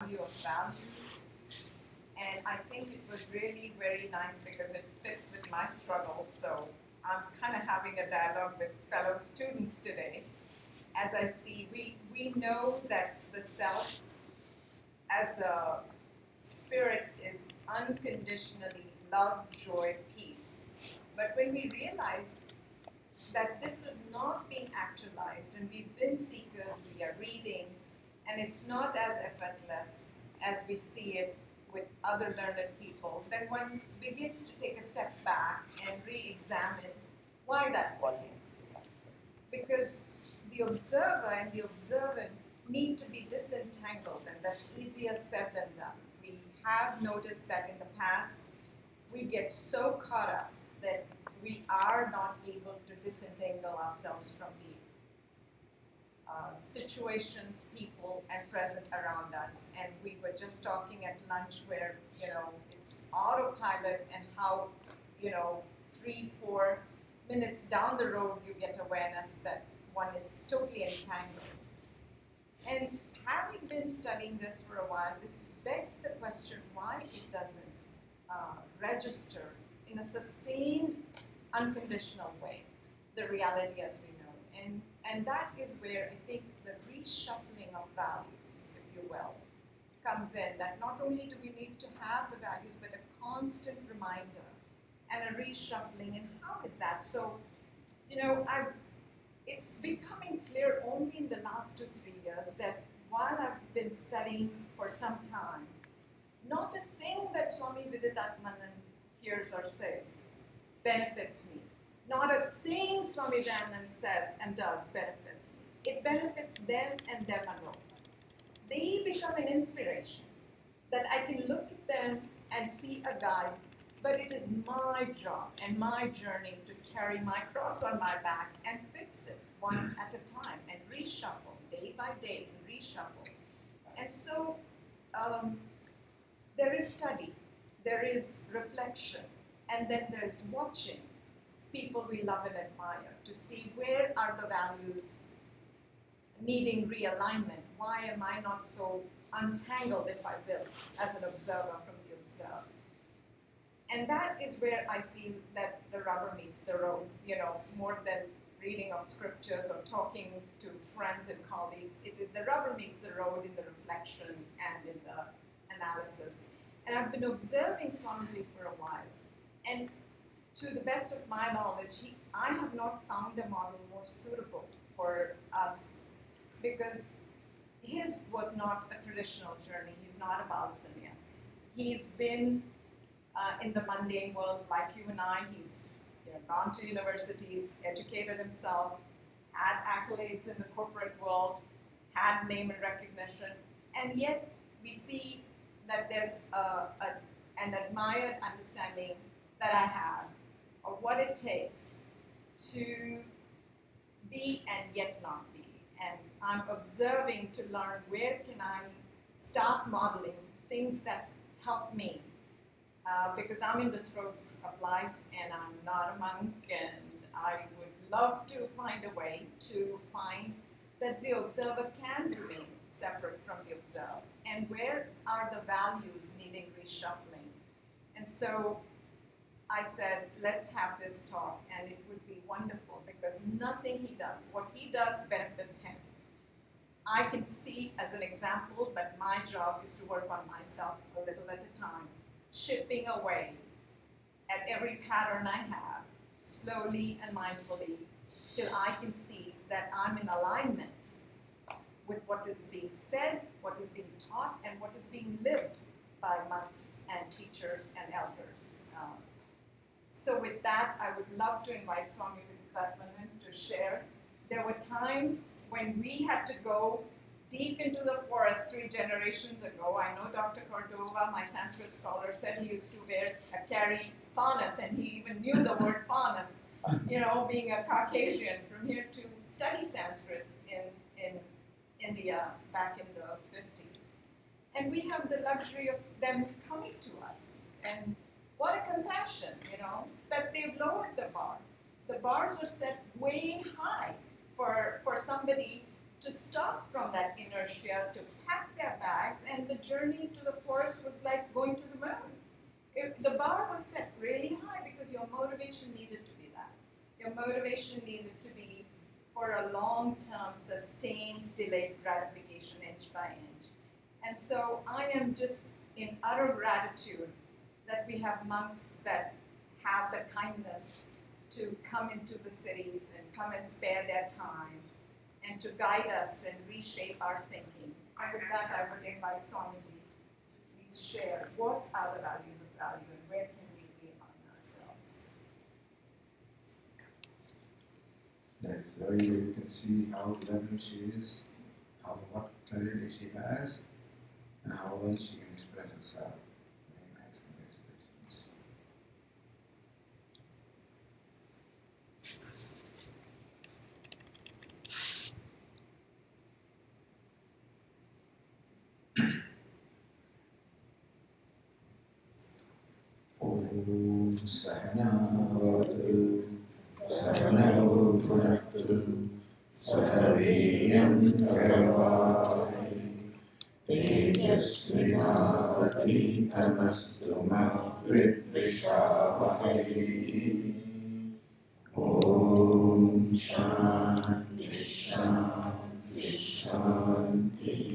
value of values. And I think it was really very nice because it fits with my struggles. So I'm kind of having a dialogue with fellow students today. As I see, we know that the self as a spirit is unconditionally love, joy, peace. But when we realize that this is not being actualized, and we've been seekers, we are reading, and it's not as effortless as we see it with other learned people, then one begins to take a step back and re-examine why that's the case. Because the observer and the observant need to be disentangled, and that's easier said than done. We have noticed that in the past, we get so caught up that we are not able to disentangle ourselves from the situations, people, and present around us. And we were just talking at lunch where, it's autopilot and how, 3-4 minutes down the road, you get awareness that one is totally entangled. And having been studying this for a while, this begs the question why it doesn't register in a sustained, unconditional way, the reality as we know. And that is where I think the reshuffling of values, if you will, comes in. That not only do we need to have the values, but a constant reminder and a reshuffling. And how is that? So, it's becoming clear only in the last 2-3 years that while I've been studying for some time, not a thing that Swami Viditatmanan hears or says benefits me. Not a thing Swami Dayanand says and does benefits me. It benefits them and them alone. They become an inspiration that I can look at them and see a guide, but it is my job and my journey to carry my cross on my back and fix it one at a time and reshuffle day by day and reshuffle. And so there is study, there is reflection, and then there is watching people we love and admire to see where are the values needing realignment. Why am I not so untangled, if I will, as an observer from the observed? And that is where I feel that the rubber meets the road, more than reading of scriptures or talking to friends and colleagues. The rubber meets the road in the reflection and in the analysis. And I've been observing Swamiji for a while. And to the best of my knowledge, I have not found a model more suitable for us because his was not a traditional journey. He's not a Balasannyas. He's been in the mundane world like you and I. He's gone to universities, educated himself, had accolades in the corporate world, had name and recognition, and yet we see that there's an admired understanding that I have of what it takes to be and yet not be. And I'm observing to learn where can I start modeling things that help me. Because I'm in the throes of life and I'm not a monk, and I would love to find a way to find that the observer can remain separate from the observed. And where are the values needing reshuffling? And so I said, let's have this talk, and it would be wonderful because nothing he does, what he does benefits him. I can see as an example, but my job is to work on myself a little at a time, chipping away at every pattern I have, slowly and mindfully, till I can see that I'm in alignment with what is being said, what is being taught, and what is being lived by monks and teachers and elders. So with that, I would love to invite Swami Viditatmanan to share. There were times when we had to go deep into the forest 3 generations ago. I know Dr. Cordova, my Sanskrit scholar, said he used to carry panas, and he even knew the word panas, being a Caucasian from here to study Sanskrit in India back in the 50s. And we have the luxury of them coming to us. And what a compassion, that they've lowered the bar. The bars were set way high for somebody to to stop from that inertia, to pack their bags, and the journey to the forest was like going to the moon. The bar was set really high because your motivation needed to be that. Your motivation needed to be for a long-term, sustained, delayed gratification, inch by inch. And so I am just in utter gratitude that we have monks that have the kindness to come into the cities and come and spare their time and to guide us and reshape our thinking. And with that, I would invite Swamiji to please share what are the values of value and where can we realign ourselves. That's very good. You can see how lovely she is, what clarity she has, and how well she can express herself. Very nice, congratulations. Om Sahana Vavatu Sahana Bhunaktu Sahaviriyam Karavai Tejasvinavati Tamastu Ma Vidvishavahai. Om Shanti Shanti Shanti.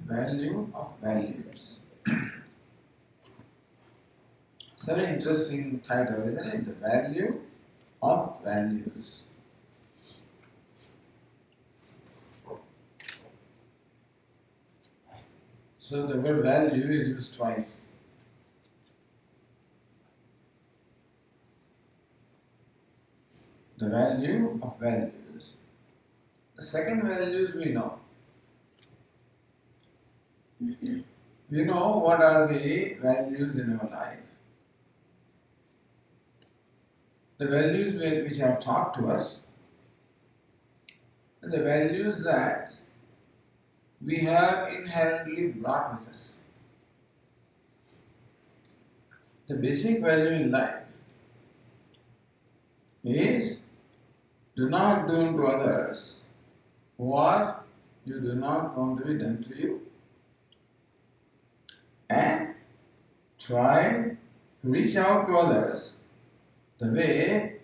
Value of values. It's a very interesting title, isn't it? The value of values. So the word value is used twice. The value of values. The second values we know. We know what are the values in our life. The values which are taught to us, and the values that we have inherently brought with us. The basic value in life is do not do unto others what you do not want to be done to you. And try to reach out to others the way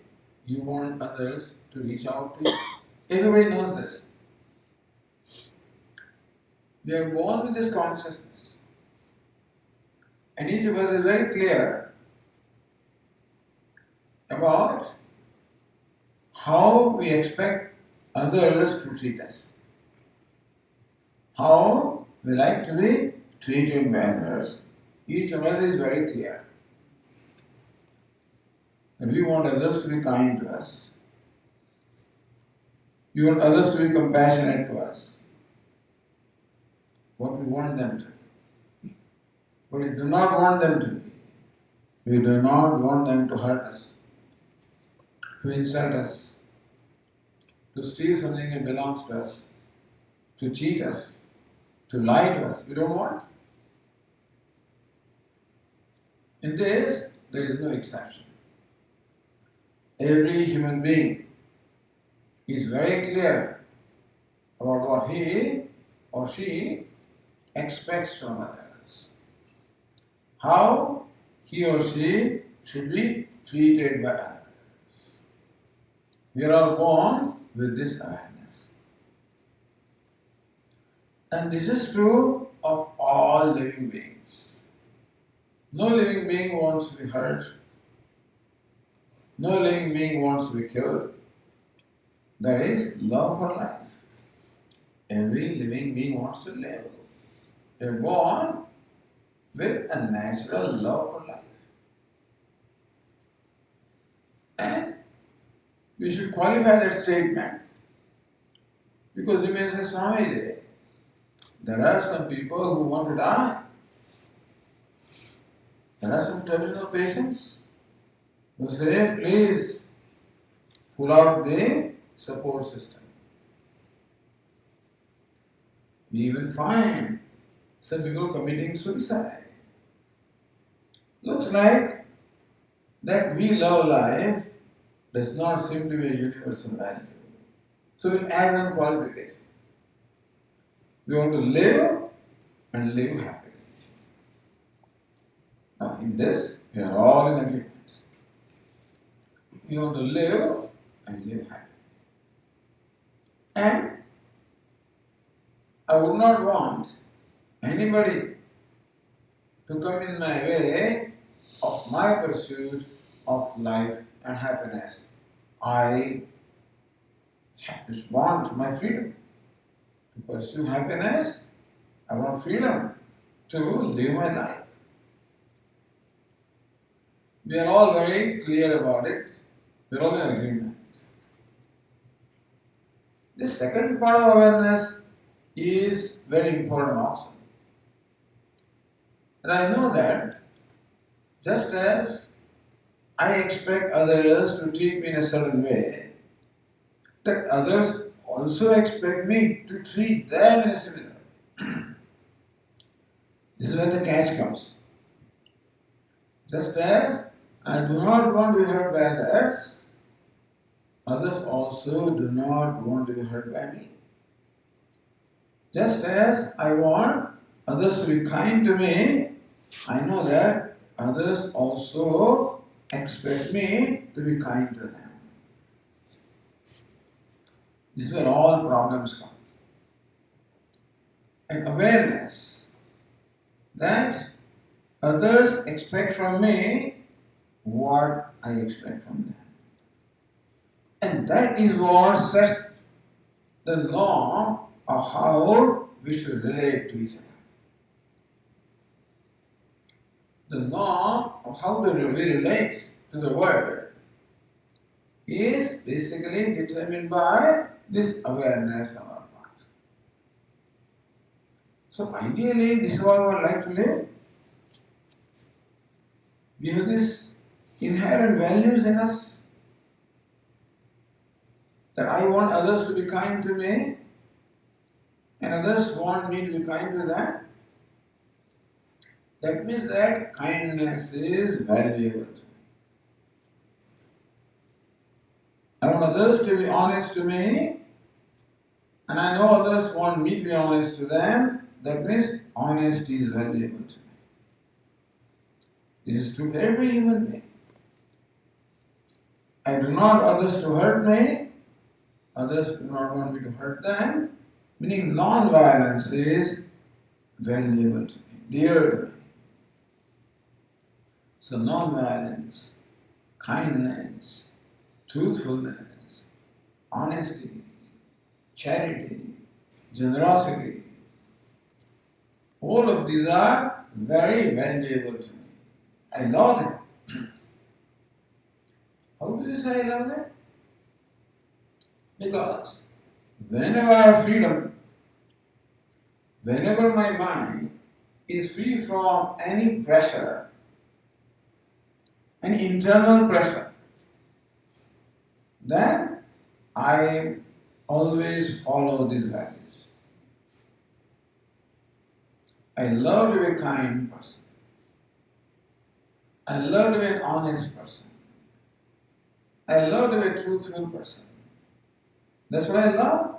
you want others to reach out to you. Everybody knows this. We are born with this consciousness. And each of us is very clear about how we expect others to treat us. How we like to be treated by others. Each of us is very clear. And we want others to be kind to us. We want others to be compassionate to us. What we want them to be. What we do not want them to be. We do not want them to hurt us, to insult us, to steal something that belongs to us, to cheat us, to lie to us. We don't want. In this, there is no exception. Every human being is very clear about what he or she expects from others. How he or she should be treated by others. We are all born with this awareness. And this is true of all living beings. No living being wants to be hurt. No living being wants to be killed. There is love for life. Every living being wants to live. They are born with a natural love for life. And we should qualify that statement because we may say, Swami, there are some people who want to die. There are some terminal patients who say, please pull out the support system. We even find some people committing suicide. Looks like that we love life does not seem to be a universal value. So we'll add one qualification. We want to live and live happily. Now in this, we are all in agreement. We want to live and live happily. And I would not want anybody to come in my way of my pursuit of life and happiness. I want my freedom to pursue happiness. I want freedom to live my life. We are all very clear about it. We are all in agreement. The second part of awareness is very important also. And I know that just as I expect others to treat me in a certain way, that others also expect me to treat them in a similar way. This is where the catch comes. Just as I do not want to be hurt by others, others also do not want to be hurt by me. Just as I want others to be kind to me, I know that others also expect me to be kind to them. This is where all problems come. And awareness that others expect from me what I expect from them. And that is what sets the norm of how we should relate to each other. The norm of how we relate to the world is basically determined by this awareness on our part. So ideally, this is how I would like to live. We have these inherent values in us that I want others to be kind to me and others want me to be kind to them. That means that kindness is valuable to me. I want others to be honest to me, and I know others want me to be honest to them. That means honesty is valuable to me. This is true for every human being. I do not want others to hurt me, others do not want me to hurt them, meaning non-violence is valuable to me, dear to me. So non-violence, kindness, truthfulness, honesty, charity, generosity, all of these are very valuable to me. I love them. How do you say I love them? Because whenever I have freedom, whenever my mind is free from any pressure, any internal pressure, then I always follow these values. I love to be a kind person. I love to be an honest person. I love to be a truthful person. That's what I love.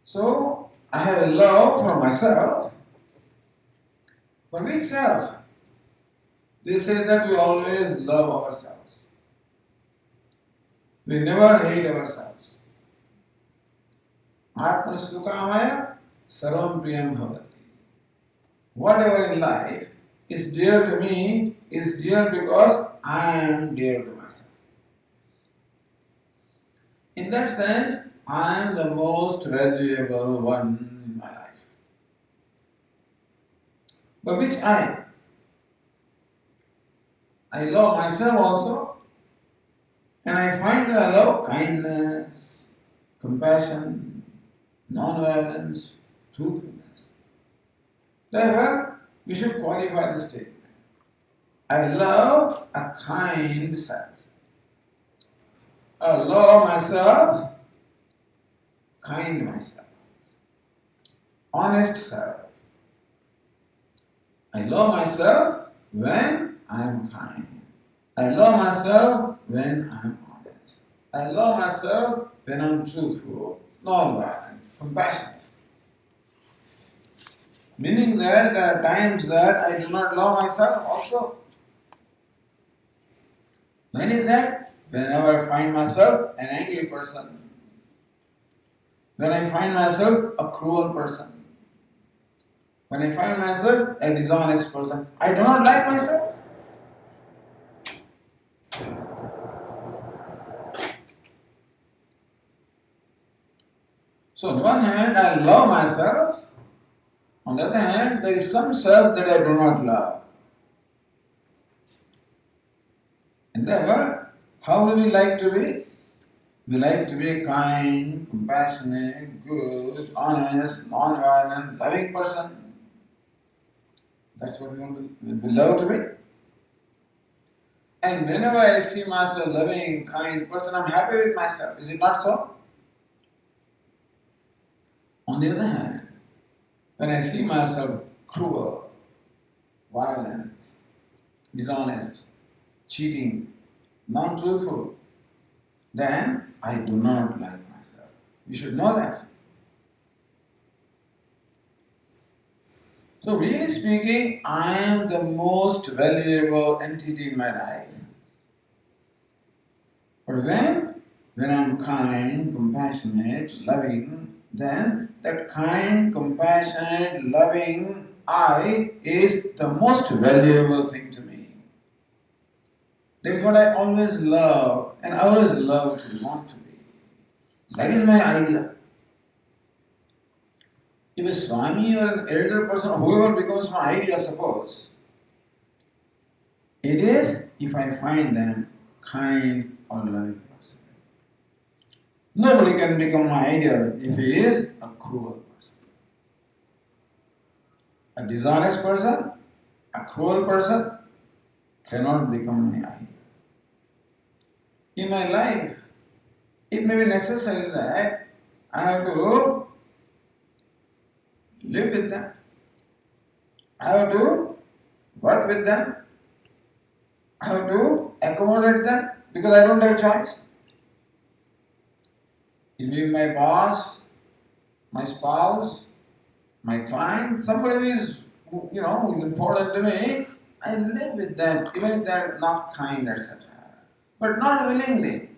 So I have a love for myself. For which self? They say that we always love ourselves. We never hate ourselves. Atma Sukamaya Sarvam Priyam Bhavati. Whatever in life is dear to me is dear because I am dear to myself. In that sense, I am the most valuable one in my life. But which I love myself also, and I find that I love kindness, compassion, non-violence, truthfulness. Therefore, we should qualify this statement. I love a kind self. I love myself, kind myself. honest self. I love myself when I am kind. I love myself when I am honest. I love myself when I am truthful, non-violent, compassionate. Meaning that there are times that I do not love myself also. When is that? Whenever I find myself an angry person. When I find myself a cruel person. When I find myself a dishonest person. I do not like myself. So on one hand, I love myself. On the other hand, there is some self that I do not love. And therefore, how do we like to be? We like to be a kind, compassionate, good, honest, non-violent, loving person. That's what we love to be. And whenever I see myself a loving, kind person, I'm happy with myself. Is it not so? On the other hand, when I see myself cruel, violent, dishonest, cheating, non-truthful, then I do not like myself. You should know that. So really speaking, I am the most valuable entity in my life. But when I'm kind, compassionate, loving, then that kind, compassionate, loving I is the most valuable thing to me. That's what I always love and always love to want to be. That is my idea. If a Swami or an elder person, whoever becomes my idea, suppose, it is if I find them kind or loving person. Nobody can become my ideal if he is a cruel person. A dishonest person, a cruel person cannot become my ideal. In my life, it may be necessary that I have to live with them. I have to work with them. I have to accommodate them because I don't have choice. It may be my boss, my spouse, my client, somebody who is who is important to me. I live with them even if they are not kind, etc. But not willingly.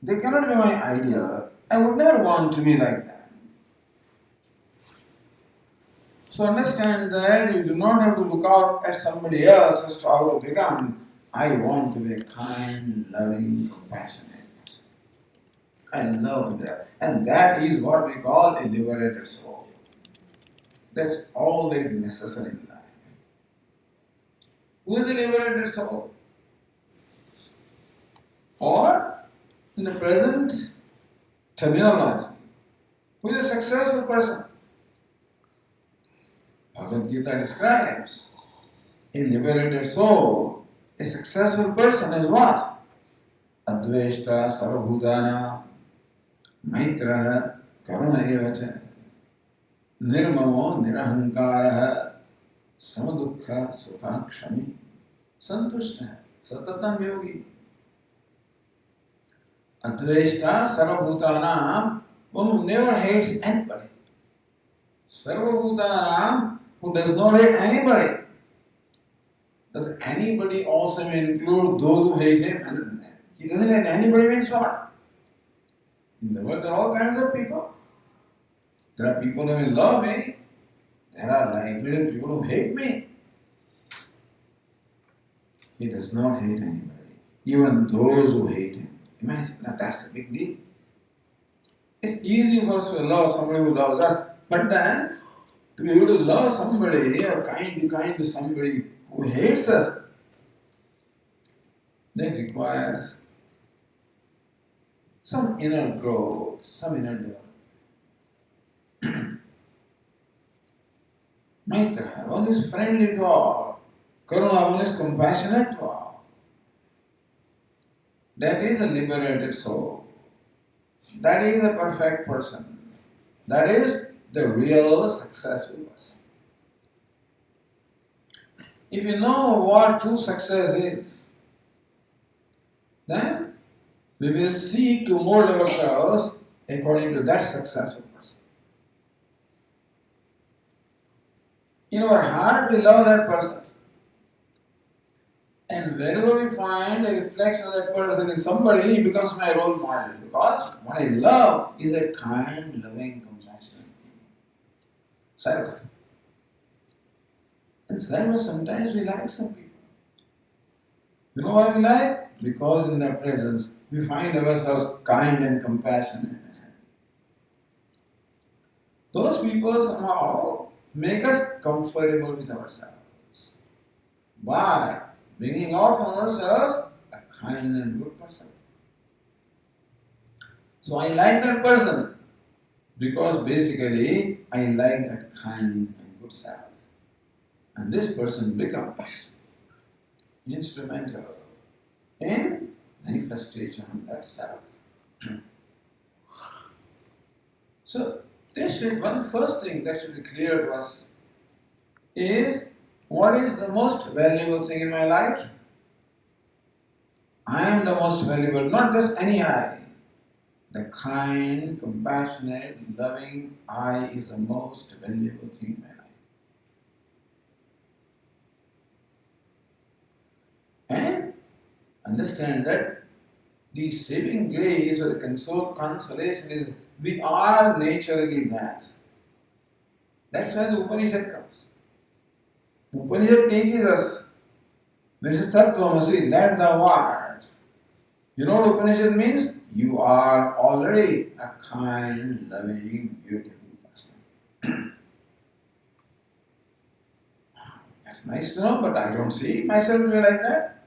They cannot be my ideal. I would never want to be like that. So understand that you do not have to look out at somebody else as to how to become. I want to be a kind, loving, compassionate person. I love that. And that is what we call a liberated soul. That's all that is necessary in life. Who is a liberated soul? Or, in the present terminology, who is a successful person? Bhagavad Gita describes a liberated soul, a successful person is what? Adveshta sarvabhutana maitraha karuna evacha nirmamo nirahankaraha samadukha sukakshami santushta satatam yogi. Adveshta sarvabhutana, one who never hates anybody. Sarvabhutanam, who does not hate anybody. Does anybody also include those who hate him? And he doesn't hate anybody means what? In the world there are all kinds of people. There are people who will love me. There are likely people who hate me. He does not hate anybody. Even those who hate him. Imagine, now that's a big deal. It's easy for us to love somebody who loves us, but then to be able to love somebody or be kind to somebody who hates us, that requires some inner growth, some inner development. Maitra, one is friendly to all. Karuna, one is compassionate to all. That is a liberated soul. That is a perfect person. That is the real successful person. If you know what true success is, then we will seek to mold ourselves according to that successful person. In our heart, we love that person. And wherever we find a reflection of that person in somebody, he becomes my role model. Because what I love is a kind, loving, compassionate self. And sometimes we like some people. You know why we like? Because in their presence, we find ourselves kind and compassionate. Those people somehow make us comfortable with ourselves. Why? Bringing out from ourselves a kind and good person. So I like that person because basically I like that kind and good self. And this person becomes instrumental in manifestation of that self. So one first thing that should be clear to us is what is the most valuable thing in my life? I am the most valuable, not just any I. The kind, compassionate, loving I is the most valuable thing in my life. And understand that the saving grace or the consolation is we are naturally that. That's why the Upanishad comes. Upanishad teaches us, when it says Tattvamasi, that thou art. You know what Upanishad means? You are already a kind, loving, beautiful person. That's nice to know, but I don't see myself to be like that.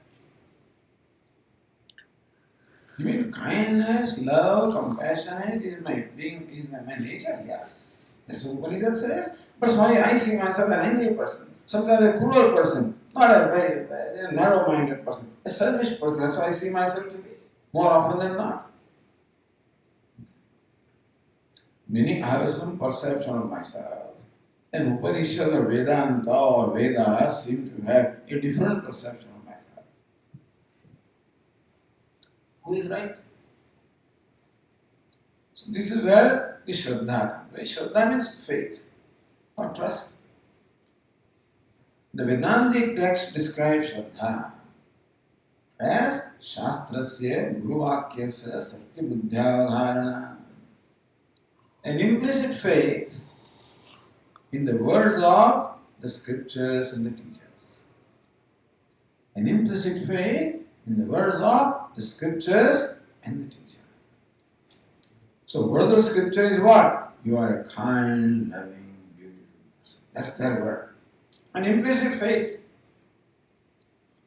You mean kindness, love, compassion is my being, is my nature? Yes. That's what Upanishad says. But Swami, I see myself an angry person, sometimes a cruel person, not a very narrow-minded person, a selfish person. That's why I see myself to be more often than not. Meaning I have some perception of myself. And Upanishad or Vedanta or Vedas seem to have a different perception of myself. Who is right? So this is where the Shraddha comes. Shraddha means faith or trust. The Vedantic text describes Shraddha as Shastrasya Guruvakyasya Satya Buddhyavadharana, an implicit faith in the words of the scriptures and the teachers. An implicit faith in the words of the scriptures and the teacher. So word of the scripture is what? You are a kind, loving, beautiful person. That's their word. An implicit faith.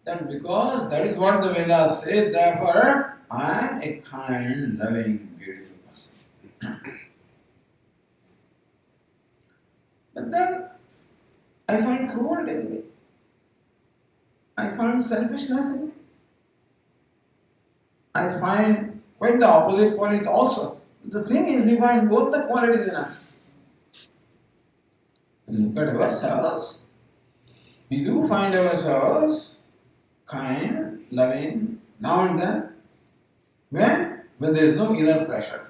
Then because that is what the Vedas say, therefore I am a kind, loving, beautiful person. But then I find cruelty in me. I find selfishness in me. I find quite the opposite quality also. The thing is, we find both the qualities in us. When we look at ourselves, we do find ourselves kind, loving, now and then. When there is no inner pressure.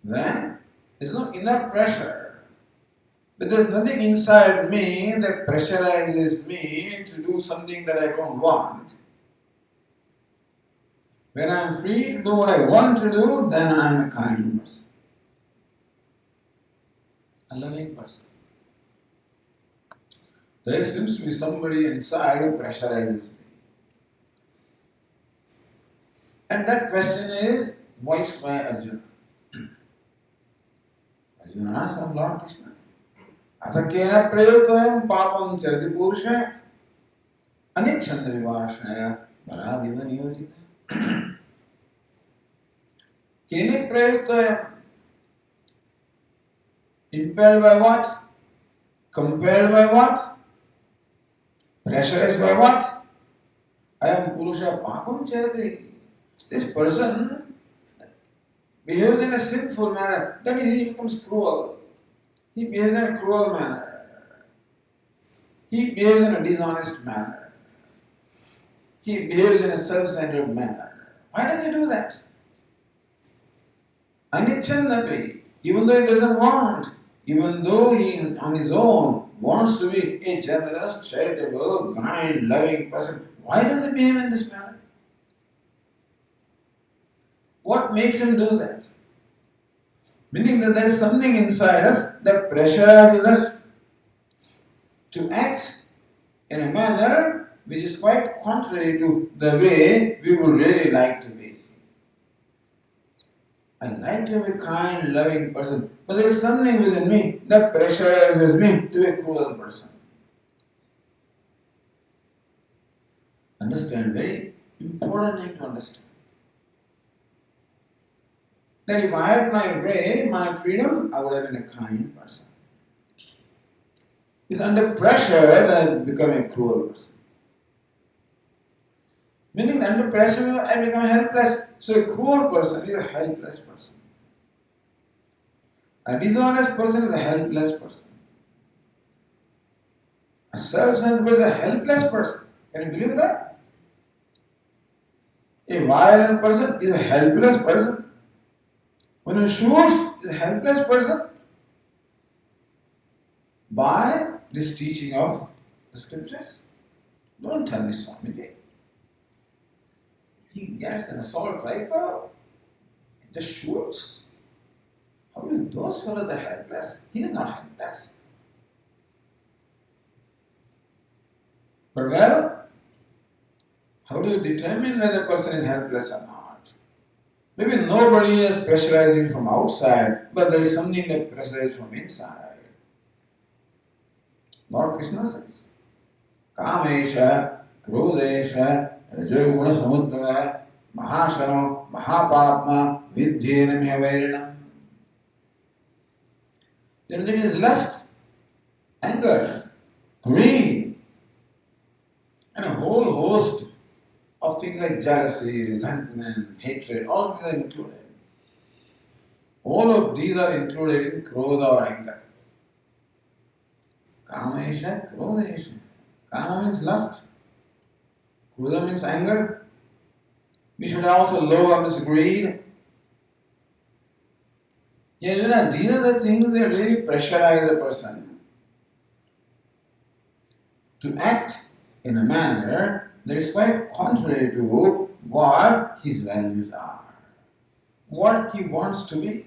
When there is no inner pressure, but there is nothing inside me that pressurizes me to do something that I don't want. When I am free to do what I want to do, then I am a kind person. A loving person. There seems to be somebody inside who pressurizes me. And that question is voiced by Arjuna. Arjuna asks of Lord Krishna, Athakena prayotoyam papam charati purusha anichandra vivashnaya baradiva niyojita. Kene prayotoyam? Impelled by what? Compelled by what? Pressurized by what? I am Purusha Papam Charati. This person behaves in a sinful manner, then he becomes cruel. He behaves in a cruel manner. He behaves in a dishonest manner. He behaves in a self-centered manner. Why does he do that? Anichannapi, even though he doesn't want, even though he on his own wants to be a generous, charitable, kind, loving person, why does he behave in this manner? What makes him do that? Meaning that there is something inside us that pressurizes us to act in a manner which is quite contrary to the way we would really like to be. I like to be a kind, loving person, but there is something within me that pressurizes me to be a cruel person. Understand, very important thing to understand. That if I had my way, my freedom, I would have been a kind person. It's under pressure that I become a cruel person. Meaning under pressure I become helpless. So a cruel person is a helpless person. A dishonest person is a helpless person. A self-centered person is a helpless person. Can you believe that? A violent person is a helpless person. One who shoots is a helpless person. By this teaching of the scriptures. Don't tell me Swamiji. He gets an assault rifle and just shoots. How do those fellows are helpless? He is not helpless. But well, how do you determine whether a person is helpless or not? Maybe nobody is pressurizing from outside, but there is something that pressurizes from inside. Lord Krishna says, Kamesha, Krodesha, Rajoguna Samudra, Mahashano, Mahapapma, Vidyenam Havairana. Then there is lust, anger, greed, and a whole host of things like jealousy, resentment, hatred, all of these are included. All of these are included in Krodha or anger. Kamesha, Krodesha. Kama means lust. Krodha means anger. We should also lower means greed. Yeah, these are the things that really pressurize a person to act in a manner that is quite contrary to what his values are, what he wants to be.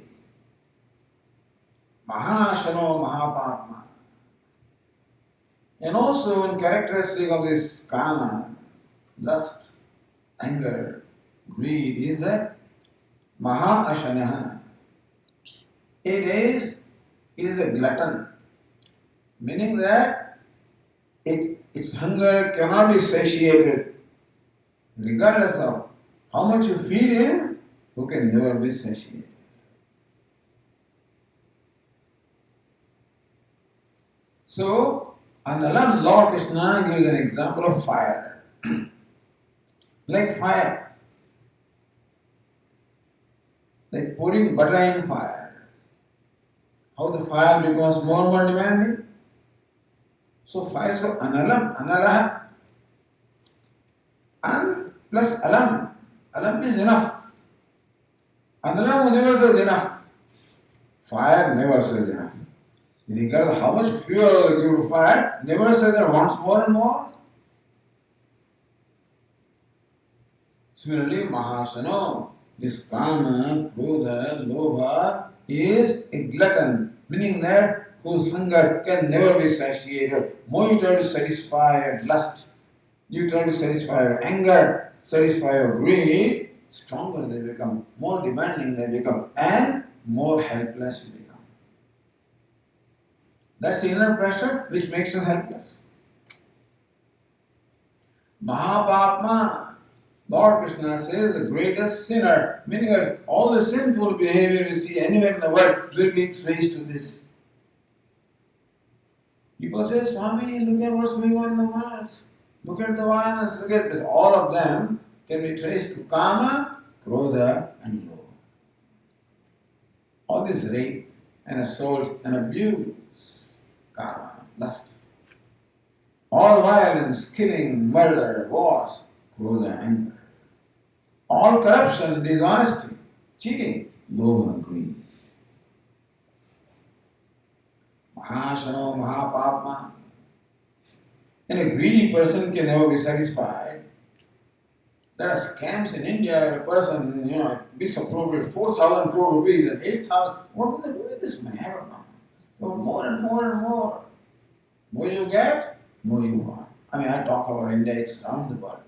Mahashano Mahapatma. And also one characteristic of this kama, lust, anger, greed is that Maha-ashanaha. It is a glutton, meaning that its hunger cannot be satiated, regardless of how much you feed him, who can never be satiated. So, on the Lord Krishna gives an example of fire. Like fire, like pouring butter in fire. How the fire becomes more and more demanding? So fire is called analam, analaha. An plus alam. Alam is enough. Analam never says enough. Fire never says enough. Regardless of how much fuel you give to fire, never says that it wants more and more. Similarly, Mahasano, this kama, krodha, lobha is a glutton, meaning that whose hunger can never be satiated. More you try to satisfy your lust, you try to satisfy your anger, satisfy your greed, stronger they become, more demanding they become, and more helpless you become. That's the inner pressure which makes us helpless. Mahapatma, Lord Krishna says the greatest sinner, meaning that all the sinful behavior you see anywhere in the world will be traced to this. People say, Swami, look at what's going on in the world. Look at the violence, look at this. All of them can be traced to Kama, Krodha and Lobha. All this rape and assault and abuse, karma, lust. All violence, killing, murder, wars, krodha, anger. All corruption, dishonesty, cheating, lobha, greed. Mahashano, mahapapma. And a greedy person can never be satisfied. There are scams in India where a person, misappropriate 4,000 crore rupees and 8,000. What do they do with this money? I don't know. They want more and more and more. More you get, more you want. I talk about India, it's around the world.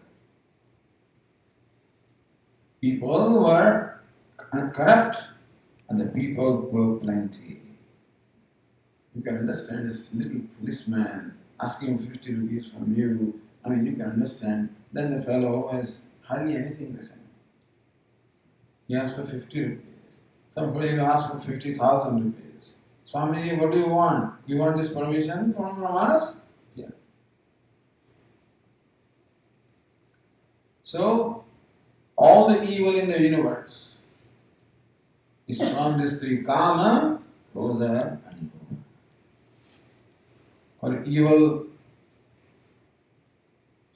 People were corrupt and the people were plenty. You can understand this little policeman asking 50 rupees from you. You can understand. Then the fellow has hardly anything with him. He asks for 50 rupees. Somebody will ask for 50,000 rupees. Swamiji, what do you want? You want this permission from us? Yeah. So, all the evil in the universe is from this three: kama, krodha, and lobha. For evil,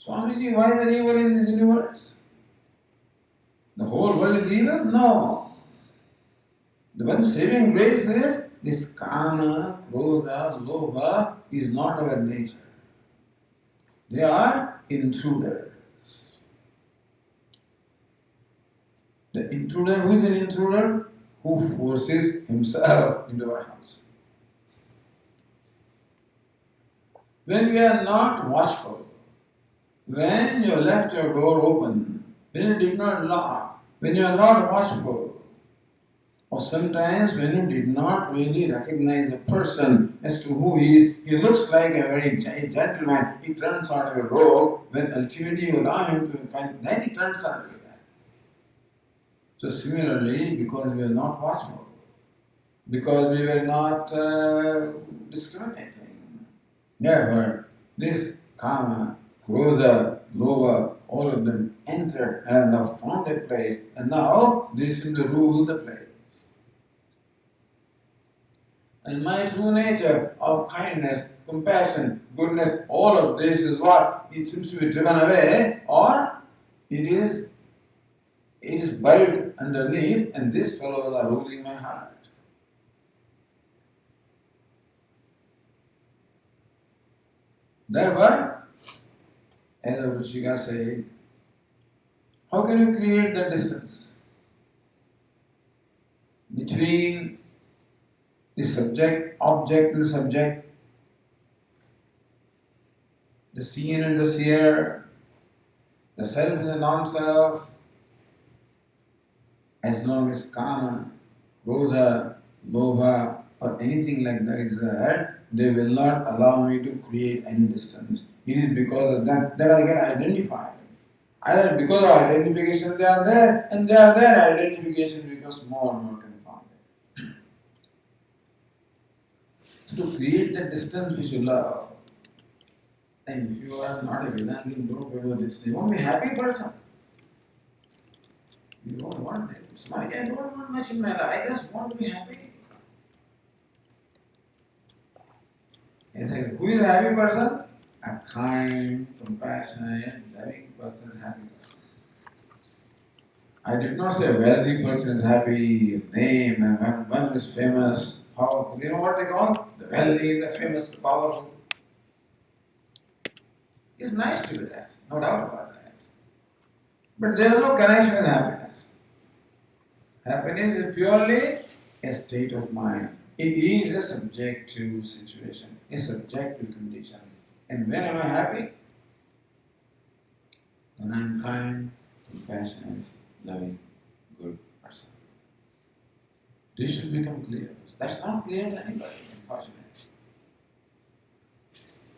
Swamiji, why is there evil in this universe? The whole world is evil? No. The one saving grace is this kama, krodha, lobha is not our nature. They are intruders. The intruder, who is an intruder? Who forces himself into our house. When we are not watchful, when you left your door open, when you did not lock, when you are not watchful, or sometimes when you did not really recognize a person as to who he is, he looks like a very gentleman, he turns out of a robe, when ultimately you allow him to then he turns out of that. So similarly, because we are not watchful, because we were not discriminating, therefore this kama, krodha, lobha, all of them entered and have found a place, and now they seem to rule the place. And my true nature of kindness, compassion, goodness, all of this is what? It seems to be driven away, or it is buried underneath, and these fellows are ruling my heart. Therefore, as Ruchika said, how can you create the distance between the subject, object and subject, the seen and the seer, the self and the non-self? As long as kama, krodha, lobha or anything like that is there, they will not allow me to create any distance. It is because of that I get identified. Either because of identification they are there, and they are there, identification becomes more and more confounded. So to create the distance which you love, and if you are not a Vedantic group, you won't be a happy person. You don't want it. I don't want much in my life. I just want to be happy. It's like, who is a happy person? A kind, compassionate, loving person is a happy person. I did not say a wealthy person is happy, name, and one is famous, powerful. You know what they call? The wealthy, the famous, the powerful. It's nice to be that, no doubt about that. But there is no connection with happiness. Happiness is purely a state of mind. It is a subjective situation, a subjective condition. And when am I happy? When I am kind, compassionate, loving, good person. This should become clear. That's not clear to anybody, unfortunately.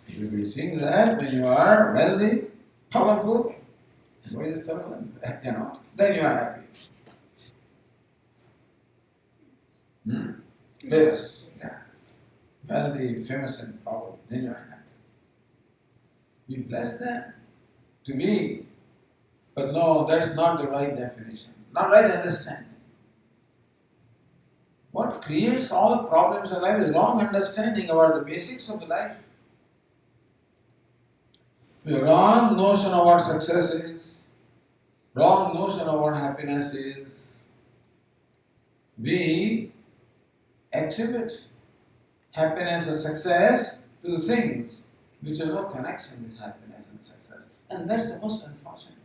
If you think that when you are wealthy, powerful, what is it, then you are happy. Famous, yeah. Wealthy, famous and powerful, then you are happy. We bless that to be. But no, that's not the right definition, not right understanding. What creates all the problems in life is wrong understanding about the basics of the life. The wrong notion of what success is, wrong notion of what happiness is. We attribute happiness or success to the things which have no connection with happiness and success. And that's the most unfortunate.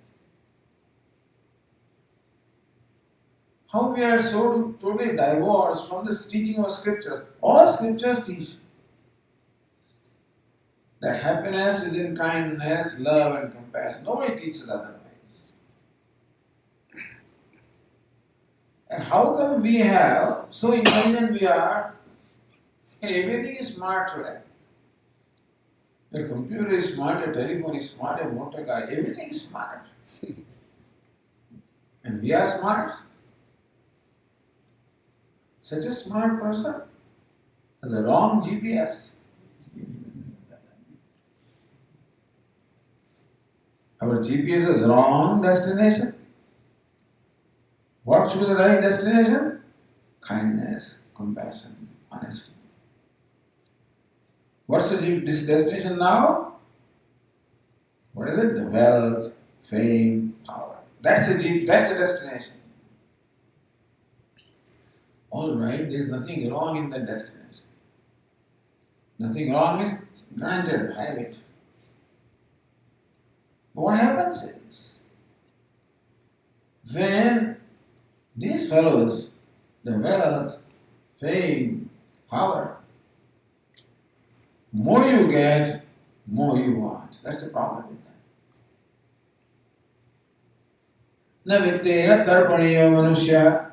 How we are so totally divorced from this teaching of scriptures. All scriptures teach that happiness is in kindness, love and compassion. Nobody teaches otherwise. And how come we have, so intelligent we are, and everything is smart today. Your computer is smart, your telephone is smart, your motor car, everything is smart. And we are smart. Such a smart person has a wrong GPS. Our GPS is wrong destination. What should be the right destination? Kindness, compassion, honesty. What's this destination now? What is it? The wealth, fame, power. That's the destination. All right, there's nothing wrong in that destination. Nothing wrong is granted, have it. But what happens is, when these fellows, the wealth, fame, power, more you get, more you want. That's the problem with that. Na vittena tarpaniyo manusya.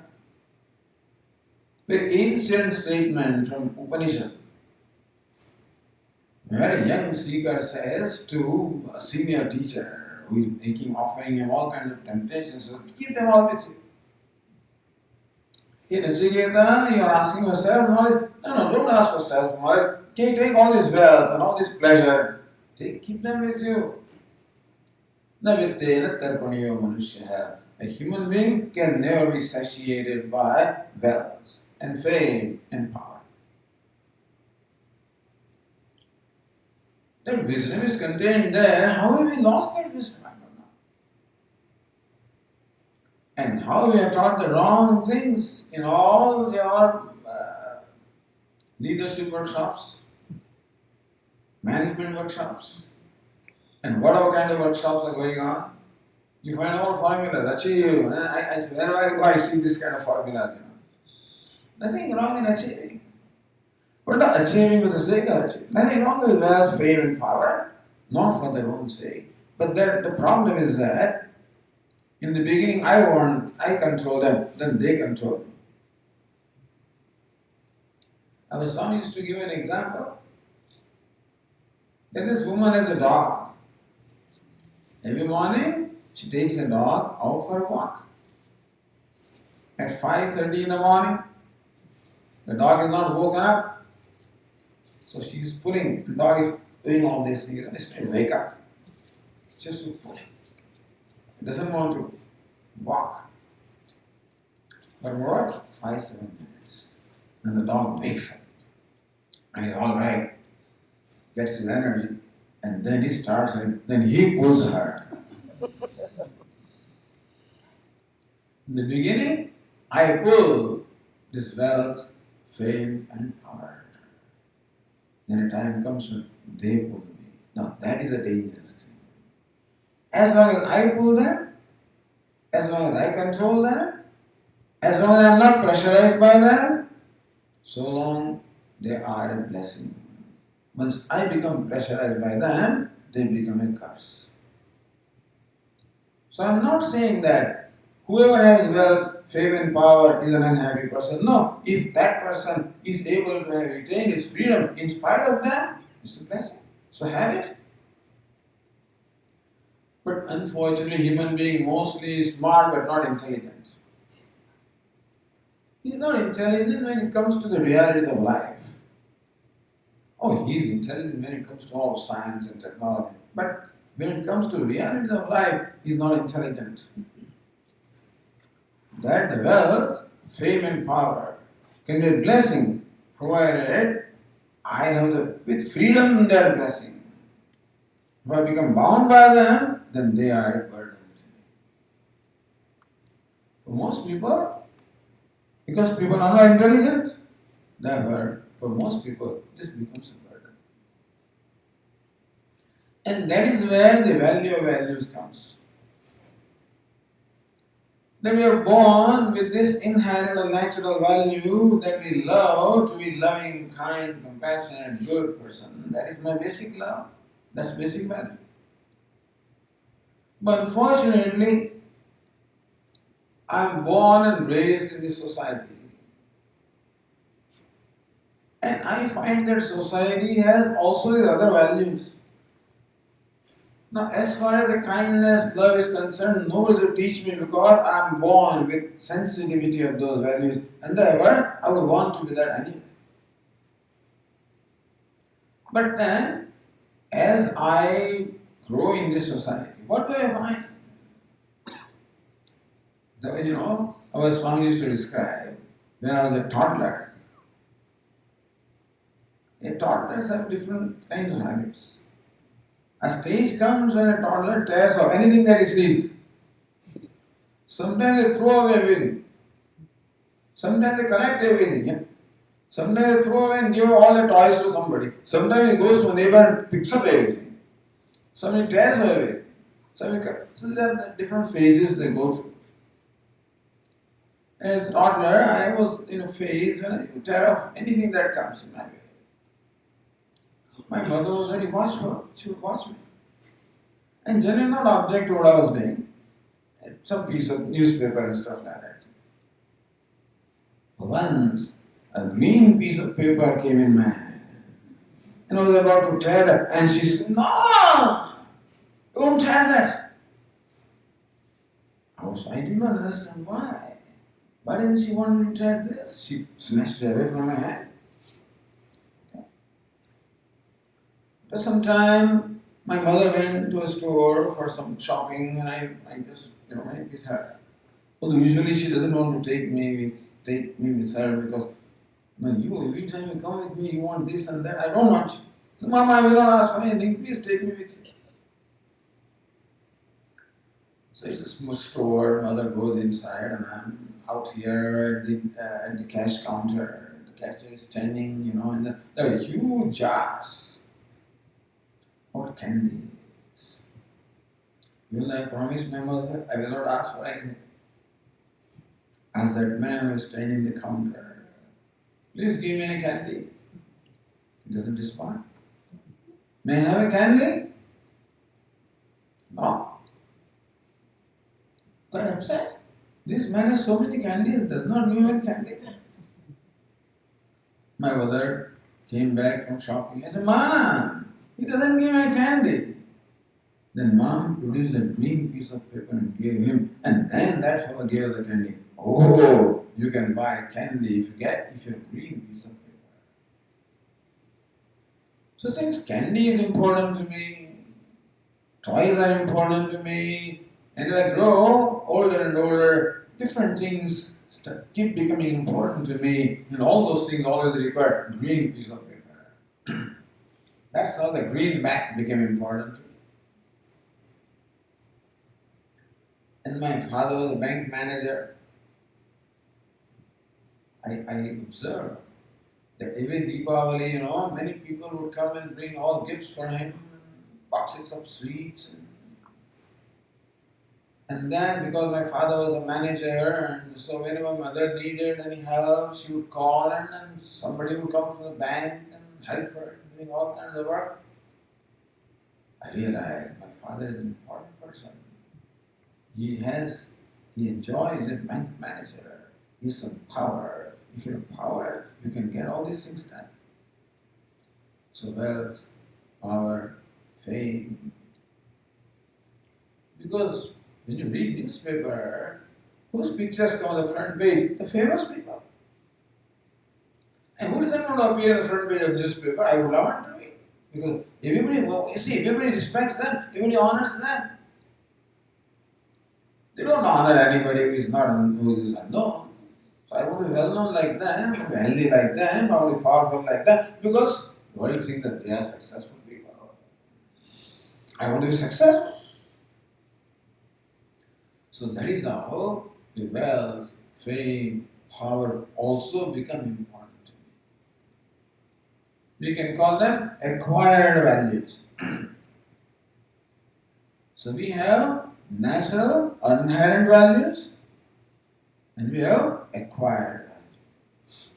Very ancient statement from Upanishad. Where a young seeker says to a senior teacher who is offering him all kinds of temptations, so keep them all with you. In Nachiketa, you are asking for self-knowledge. No, don't ask for self-knowledge. Okay, take all this wealth and all this pleasure. Keep them with you. Na vittena tarpaniyo manusya. A human being can never be satiated by wealth and fame and power. That wisdom is contained there. How have we lost that wisdom? I don't know. And how we are taught the wrong things in all your leadership workshops, management workshops, and whatever kind of workshops are going on. You find all formulas. Achieve. Wherever I go, I see this kind of formula. Nothing wrong in achieving. But not achieving for the sake of achieving. Nothing wrong with wealth, fame, and power, not for their own sake. But the problem is that in the beginning I control them, then they control me. Our son used to give an example that this woman has a dog. Every morning she takes the dog out for a walk. At 5:30 in the morning, the dog is not woken up. So she is pulling, the dog is doing all these things, and it's trying to wake up. Just to pull. It doesn't want to walk. But what? 5-7 minutes. Then the dog wakes up. And he's all right. Gets his energy. And then he starts, and then he pulls her. In the beginning, I pull this wealth, fame, and power. Then a time comes when they pull me. Now that is a dangerous thing. As long as I pull them, as long as I control them, as long as I am not pressurized by them, so long they are a blessing. Once I become pressurized by them, they become a curse. So I am not saying that whoever has wealth, fame and power is an unhappy person. No, if that person is able to retain his freedom in spite of them, it's a blessing. So have it. But unfortunately, human being mostly is smart but not intelligent. He's not intelligent when it comes to the reality of life. Oh, he's intelligent when it comes to all science and technology. But when it comes to the reality of life, he's not intelligent. That the wealth, fame and power can be a blessing, provided I have with freedom in their blessing. If I become bound by them, then they are a burden to me. For most people, because people are not intelligent, therefore, for most people, this becomes a burden. And that is where the value of values comes. That we are born with this inherent or natural value that we love to be loving, kind, compassionate, good person. That is my basic love. That's basic value. But unfortunately, I'm born and raised in this society. And I find that society has also the other values. Now, as far as the kindness, love is concerned, nobody will teach me because I'm born with sensitivity of those values, and therefore I would want to be that anyway. But then, as I grow in this society, what do I find? Our Swami used to describe when I was a toddler. Toddlers have different kinds of habits. A stage comes when a toddler tears off anything that he sees. Sometimes they throw away everything. Sometimes they collect everything. Yeah? Sometimes they throw away and give all the toys to somebody. Sometimes he goes to a neighbor and picks up everything. Sometimes he tears away everything. So there are different phases they go through. And as a toddler, I was in a phase when I tear off anything that comes in my way. My mother was very watchful. She would watch me. And generally not object to what I was doing. Some piece of newspaper and stuff like that. Once, a green piece of paper came in my hand. And I was about to tear that. And she said, "No! Don't tear that." I did not understand why. Why didn't she want me to tear this? She snatched it away from my hand. But sometime my mother went to a store for some shopping and I just, went with her. Although usually she doesn't want to take me with her because every time you come with me you want this and that. I don't want you. So, Mama, I will not ask for anything, please take me with you. So it's a small store, mother goes inside and I'm out here at the cash counter. The cashier is standing, and there are huge jars. What candies? I promised my mother I will not ask for anything. As that man was standing at the counter, "Please give me a candy." He doesn't respond. "May I have a candy?" No. Got upset. This man has so many candies, does not give me a candy. My mother came back from shopping. I said, "Mom, he doesn't give me candy." Then Mom produced a green piece of paper and gave him, and then that fellow gave the candy. "Oh, you can buy candy if you have a green piece of paper." So since candy is important to me, toys are important to me, and as I grow older and older, different things keep becoming important to me, and all those things always require a green piece of paper. That's how the greenback became important to me. And my father was a bank manager. I observed that every Deepavali, many people would come and bring all gifts for him, boxes of sweets. And then, because my father was a manager, and so whenever mother needed any help, she would call and somebody would come from the bank and help her doing all kinds of work. I realized my father is an important person. He enjoys a bank manager. He has some power. If you have power, you can get all these things done. So wealth, power, fame. Because when you read newspaper, whose pictures come on the front page? The famous people. And who doesn't want to appear on the front page of newspaper? I would love it to be. Because everybody respects them, everybody honors them. They don't honor anybody who is unknown. So I want to be well known like them, healthy like them, I want to be powerful like that, because the world thinks that they are successful people. I want to be successful. So that is how the wealth, fame, power also become important to me. We can call them acquired values. So we have natural or inherent values and we have acquired values.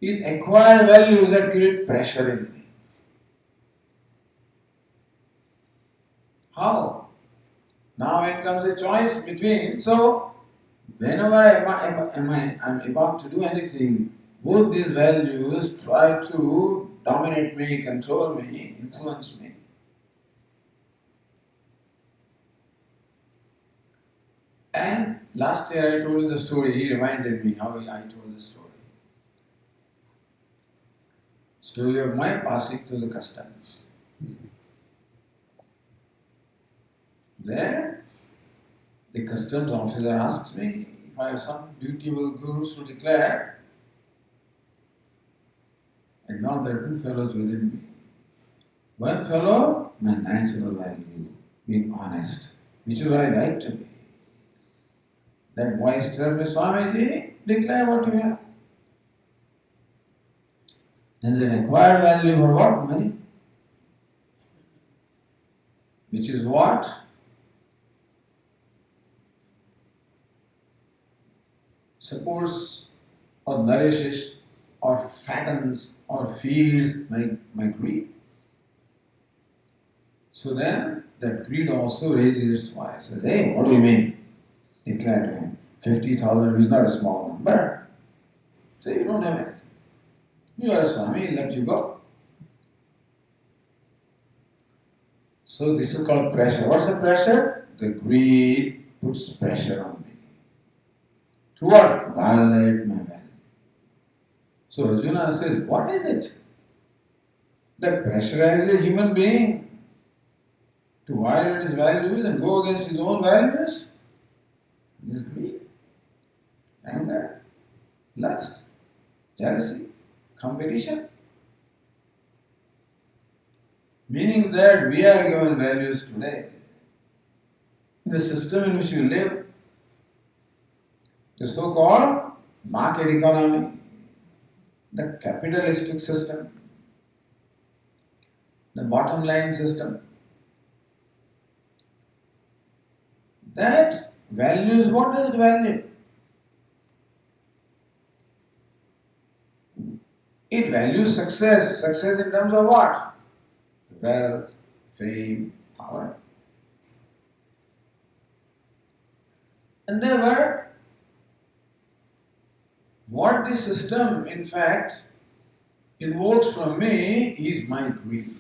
These acquired values that create pressure in me. How? Now when comes a choice between, so whenever I'm about to do anything, both these values try to dominate me, control me, influence me. And last year I told you the story, he reminded me how I told the story. Story of my passing through the customs. There, the customs officer asks me if I have some beautiful gurus to declare, and now there are two fellows within me. One fellow, my natural value, being honest, which is what I like to be. That wise tells me, Swamiji, declare what you have. Then there's an acquired value for what? Money. Which is what? Supports or nourishes or fattens or feeds my greed. So then that greed also raises its voice. Says, hey, what do you mean? Declare to him. 50,000 is not a small number. Say you don't have it. You are a Swami, he'll let you go. So this is called pressure. What's the pressure? The greed puts pressure on me. To what? Violate my value. So Arjuna says, what is it that pressurizes a human being to violate his values and go against his own values? This is greed, anger, lust, jealousy, competition. Meaning that we are given values today. In the system in which we live, the so-called market economy, the capitalistic system, the bottom line system, that values, what does it value? It values success. Success in terms of what? Wealth, fame, power. And never, what this system in fact invokes from me is my greed.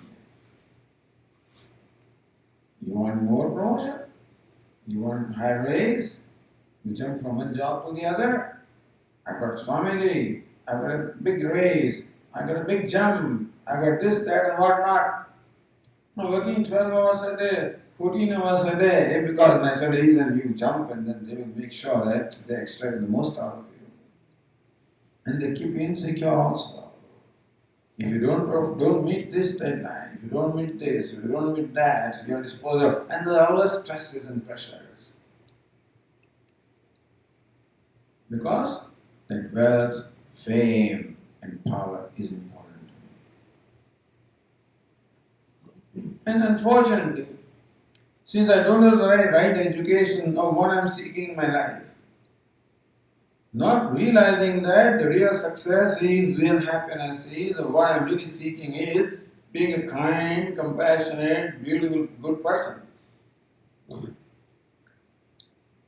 You want more promotion? You want higher raise? You jump from one job to the other? I got Swamiji, I got a big raise, I got a big jump, I got this, that and whatnot. Now working 12 hours a day, 14 hours a day, because that's the reason you jump and then they will make sure that they extract the most out of you. And they keep you insecure also. If you don't meet this deadline, if you don't meet this, if you don't meet that, you are disposed of. And there are always stresses and pressures. Because that wealth, fame, and power is important to me. And unfortunately, since I don't have the right education of what I am seeking in my life, not realizing that the real success is, real happiness is, or what I am really seeking is being a kind, compassionate, beautiful, good person.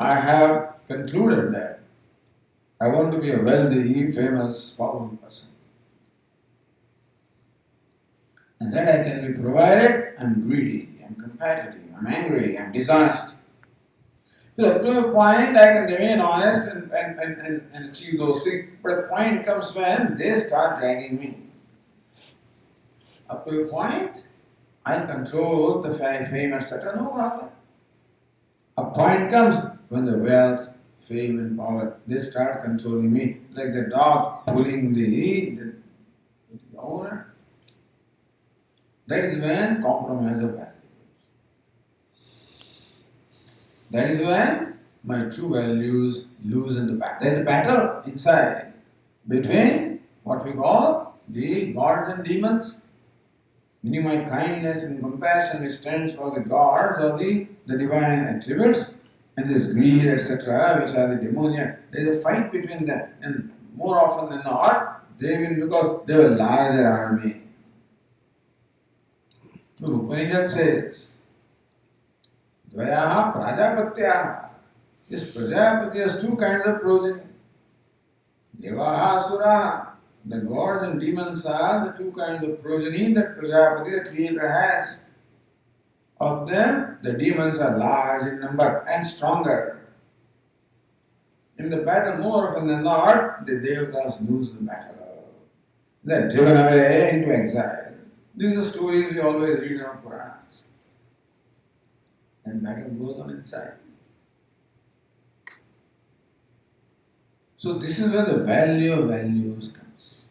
I have concluded that I want to be a wealthy, famous, powerful person. And that I can be provided, I'm greedy, I'm competitive, I'm angry, I'm dishonest. So up to a point I can remain honest and achieve those things, but a point comes when they start dragging me. Up to a point, I control the fame, etc. No problem. A point comes when the wealth, fame and power, they start controlling me, like the dog pulling the owner, that is when compromise of value. That is when my true values lose in the battle. There is a battle inside between what we call the gods and demons. Meaning my kindness and compassion stands for the gods or the divine attributes, and this greed, etc., which are the demoniac. There is a fight between them, and more often than not, they win because they have a larger army. The Upanishad says, Dvayaha Prajapatyaha. This Prajapati has two kinds of progeny. Devaha Asuraha. The gods and demons are the two kinds of progeny that Prajapati, the creator, has. Of them, the demons are large in number and stronger. In the battle, more often than not, the Devatas lose the battle. They are driven away into exile. These are stories we always read in our Puranas. And battle goes on inside. So this is where the value of values comes.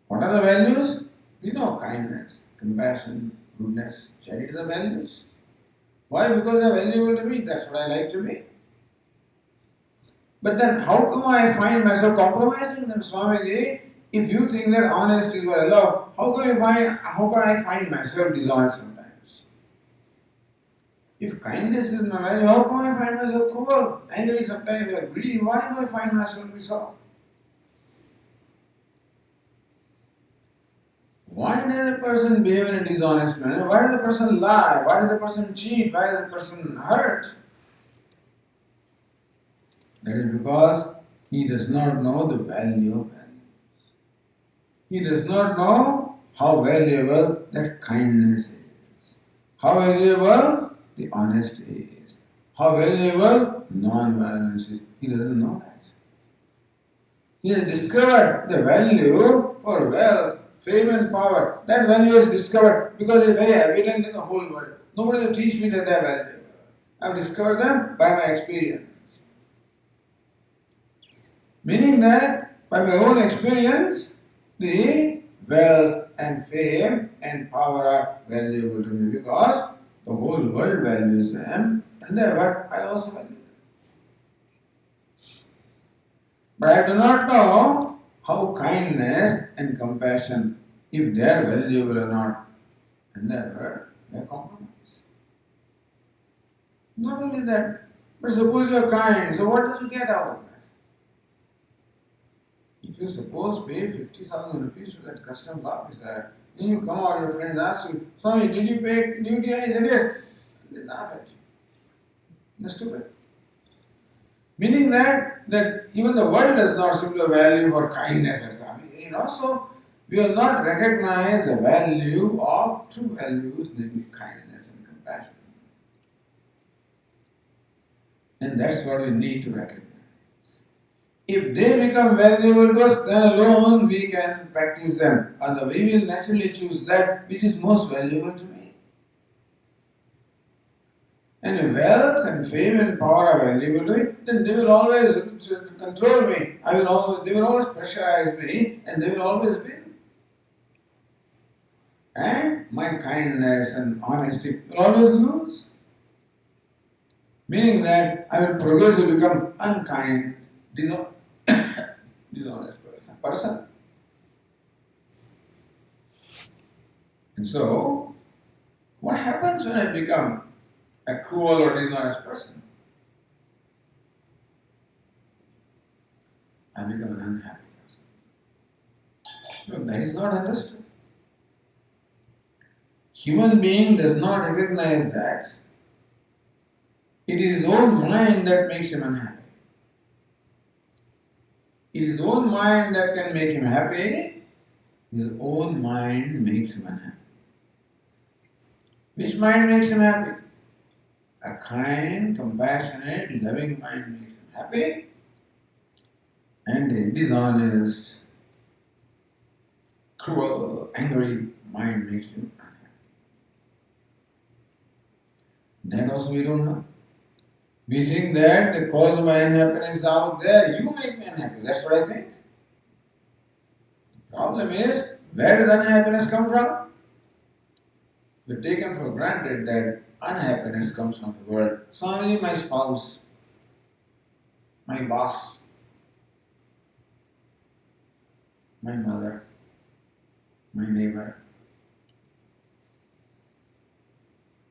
What are the values? We know kindness, compassion, goodness, charity are the values. Why? Because they are valuable to me. That's what I like to be. But then how come I find myself compromising them, Swamiji? If you think that honesty is what I love, how can I find myself dishonest sometimes? If kindness is my value, how come I find myself cruel, angry sometimes, or greedy? Why do I find myself be so? Why does a person behave in a dishonest manner? Why does a person lie? Why does a person cheat? Why does a person hurt? That is because he does not know the value of values. He does not know how valuable that kindness is, how valuable the honesty is, how valuable non-violence is. He doesn't know that. He has discovered the value for wealth, fame and power. That value is discovered because it is very evident in the whole world. Nobody will teach me that they are valuable. I have discovered them by my experience. Meaning that by my own experience, the wealth and fame and power are valuable to me because the whole world values them and therefore I also value them. But I do not know how kindness and compassion, if they are valuable or not, and therefore they are compromised. Not only that, but suppose you are kind, so what does you get out of that? If you suppose pay 50,000 rupees to that customs officer, then you come out, your friend asks you, Swami, did you pay duty? And he said, yes. They laugh at you. You're stupid. Meaning that even the world does not seem to value for kindness or something. So we will not recognize the value of true values, namely kindness and compassion. And that's what we need to recognize. If they become valuable to us, then alone we can practice them. And we will naturally choose that which is most valuable to me. And if wealth and fame and power are valuable to me, then they will always control me. They will always pressurize me, and they will always win. And my kindness and honesty will always lose. Meaning that I will progressively become unkind, dishonest person. And so, what happens when I become a cruel or dishonest person? I become an unhappy person. No, that is not understood. Human being does not recognize that it is his own mind that makes him unhappy. It is his own mind that can make him happy. His own mind makes him unhappy. Which mind makes him happy? A kind, compassionate, loving mind makes him happy. And a dishonest, cruel, angry mind makes him unhappy. That also we don't know. We think that the cause of my unhappiness is out there. You make me unhappy. That's what I think. The problem is, where does unhappiness come from? We've taken for granted that unhappiness comes from the world. Swami, my spouse, my boss, my mother, my neighbor.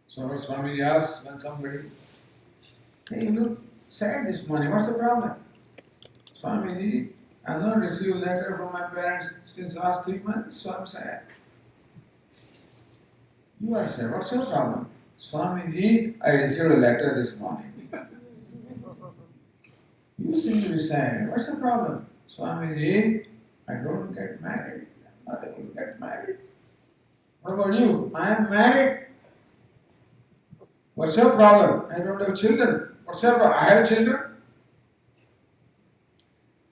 So what Swami asks when somebody, hey, you look sad this morning, what's the problem? Swamiji, I have not received a letter from my parents since last 3 months, so I'm sad. You are sad, what's your problem? Swamiji, I received a letter this morning. You seem to be sad, what's the problem? Swamiji, I don't get married. I'm not able to get married. What about you? I am married. What's your problem? I don't have children. What's your problem? I have children.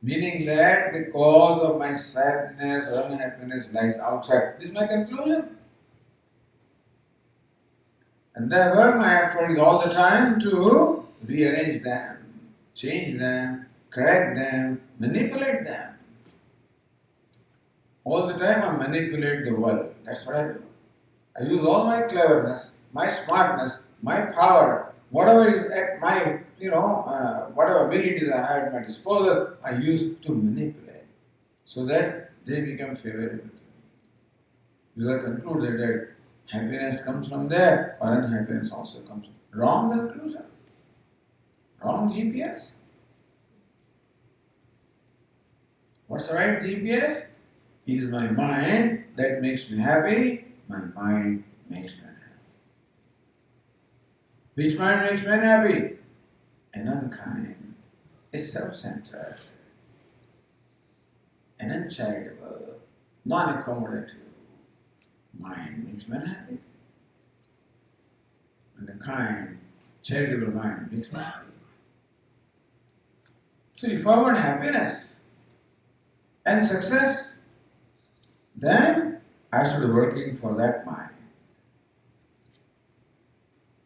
Meaning that the cause of my sadness or unhappiness lies outside. This is my conclusion. And therefore my effort is all the time to rearrange them, change them, correct them, manipulate them. All the time I manipulate the world. That's what I do. I use all my cleverness, my smartness, my power, whatever is at my, whatever abilities I have at my disposal, I use to manipulate so that they become favorable to me. You have concluded that happiness comes from there or unhappiness also comes from. Wrong conclusion. Wrong GPS. What's the right GPS? It is my mind that makes me happy, my mind makes me unhappy. Which mind makes me unhappy? An unkind, a self-centered, an uncharitable, non-accommodative mind makes me unhappy. And a kind, charitable mind makes me happy. So if I want happiness and success, then I should be working for that mind.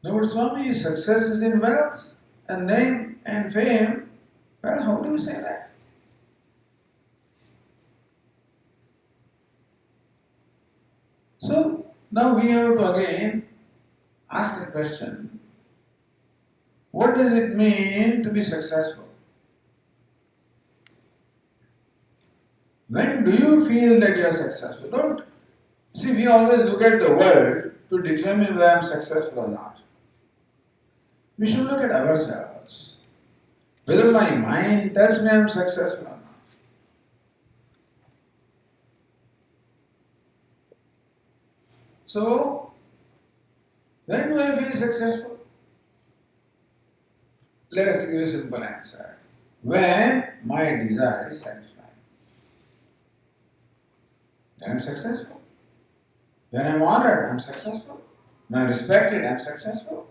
Now, what Swami is success is in wealth and name and fame. Well, how do we say that? So, now we have to again ask the question, what does it mean to be successful? When do you feel that you are successful? Don't see, we always look at the world to determine whether I am successful or not. We should look at ourselves. Whether my mind tells me I am successful or not. So, when do I feel successful? Let us give a simple answer. When my desire is satisfied. Then I am successful. When I am honored, I am successful. When I am respected, I am successful.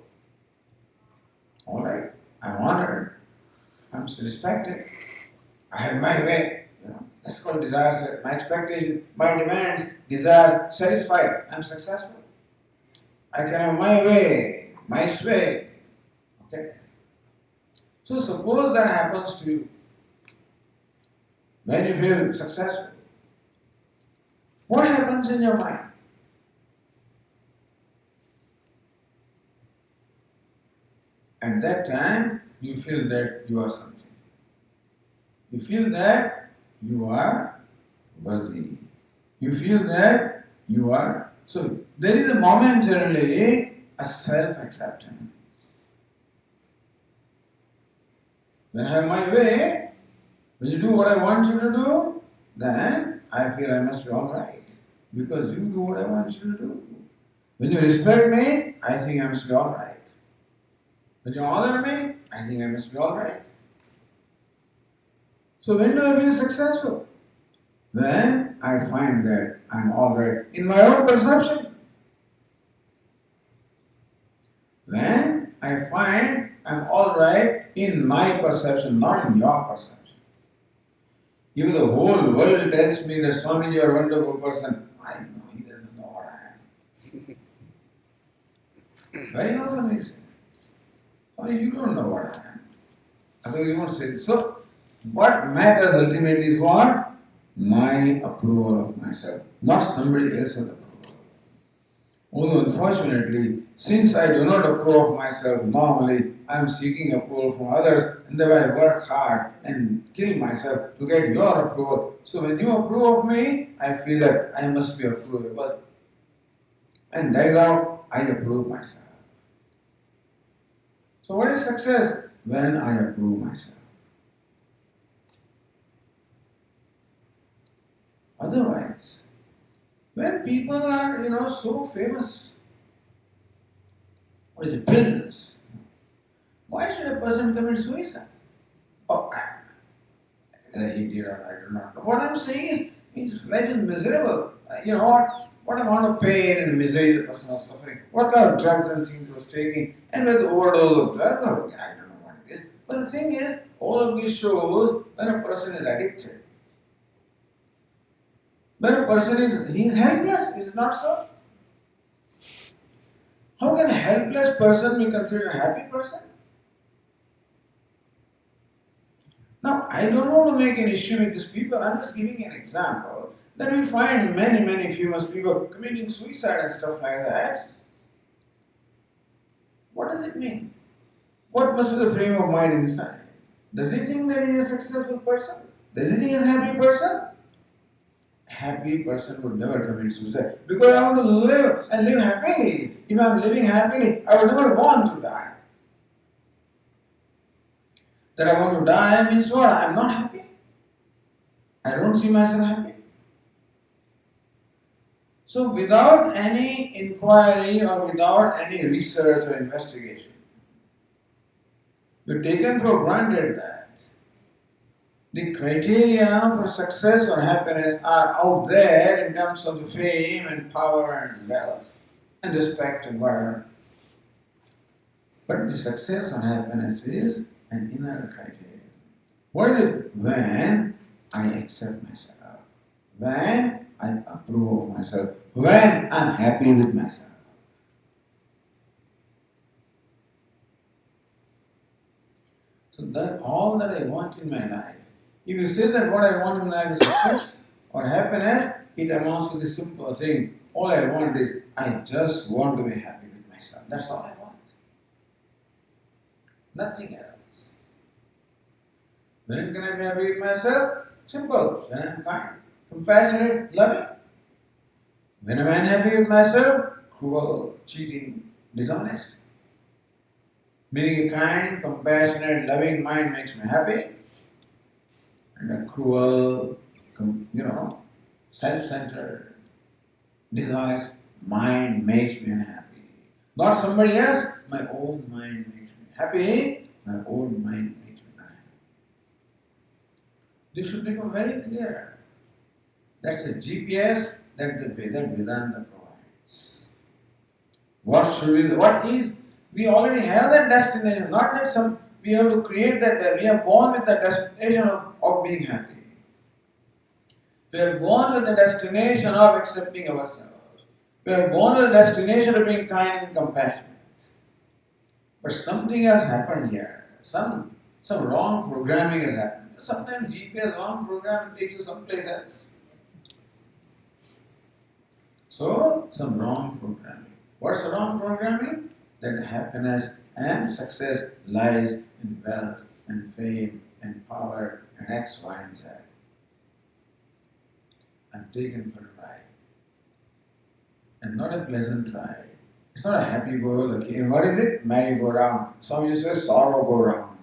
Alright, I am honored, I am respected, I have my way. That's called desire, my expectation, my demands, desire satisfied, I am successful. I can have my way, my sway. Okay? So suppose that happens to you. When you feel successful, what happens in your mind? At that time, you feel that you are something. You feel that you are worthy. You feel that you are. So, there is a momentarily a self-acceptance. When I have my way, when you do what I want you to do, then I feel I must be alright. Because you do what I want you to do. When you respect me, I think I must be alright. When you honor me, I think I must be alright. So when do I feel successful? When I find that I'm alright in my own perception. When I find I'm alright in my perception, not in your perception. Even the whole world tells me that Swamiji, you are a wonderful person. I know he doesn't know what I am. Very often we say. Oh, you don't know what I am. Otherwise you won't say this. So, what matters ultimately is what? My approval of myself, not somebody else's approval. Although unfortunately, since I do not approve of myself normally, I am seeking approval from others, and thereby I work hard and kill myself to get your approval. So when you approve of me, I feel that I must be approvable. And that is how I approve myself. So what is success? When I approve myself. Otherwise, when people are, so famous, with bills, why should a person commit suicide? Oh, whether he did or I do not know. What I'm saying is life is miserable. You know what amount of pain and misery the person was suffering, what kind of drugs and things he was taking, and with overdose of drugs, or I don't know what it is. But the thing is, all of this shows when a person is addicted. When a person he is helpless, is it not so? How can a helpless person be considered a happy person? Now, I don't want to make an issue with these people, I'm just giving an example that we find many famous people committing suicide and stuff like that. What does it mean? What must be the frame of mind inside? Does he think that he is a successful person? Does he think he is a happy person? A happy person would never commit suicide because I want to live and live happily. If I am living happily, I would never want to die. That I want to die means what? I am not happy. I don't see myself happy. So without any inquiry or without any research or investigation, we've taken for granted that the criteria for success or happiness are out there in terms of the fame and power and wealth and respect and whatever. But the success or happiness is an inner criterion. What is it? When I accept myself, when I approve of myself, when I'm happy with myself. So that all that I want in my life. If you say that what I want in my life is success or happiness, it amounts to the simple thing. All I want is I just want to be happy with myself. That's all I want. Nothing else. When can I be happy with myself? Simple. When I'm kind, compassionate, loving. When am I unhappy with myself? Cruel, cheating, dishonest. Meaning a kind, compassionate, loving mind makes me happy, and a cruel, self-centered, dishonest mind makes me unhappy. Not somebody else, my own mind makes me happy, my own mind makes me unhappy. This should become very clear. That's a GPS that Vedanta provides. We already have that destination, not that we have to create that, we are born with the destination of being happy. We are born with the destination of accepting ourselves. We are born with the destination of being kind and compassionate. But something has happened here. Some wrong programming has happened. Sometimes GPS wrong programming takes you someplace else. So, some wrong programming. What's the wrong programming? That happiness and success lies in wealth and fame and power and X, Y, and Z. I'm taken for a ride. And not a pleasant ride. It's not a happy go lucky. What is it? Merry go round. Some you say sorrow go round.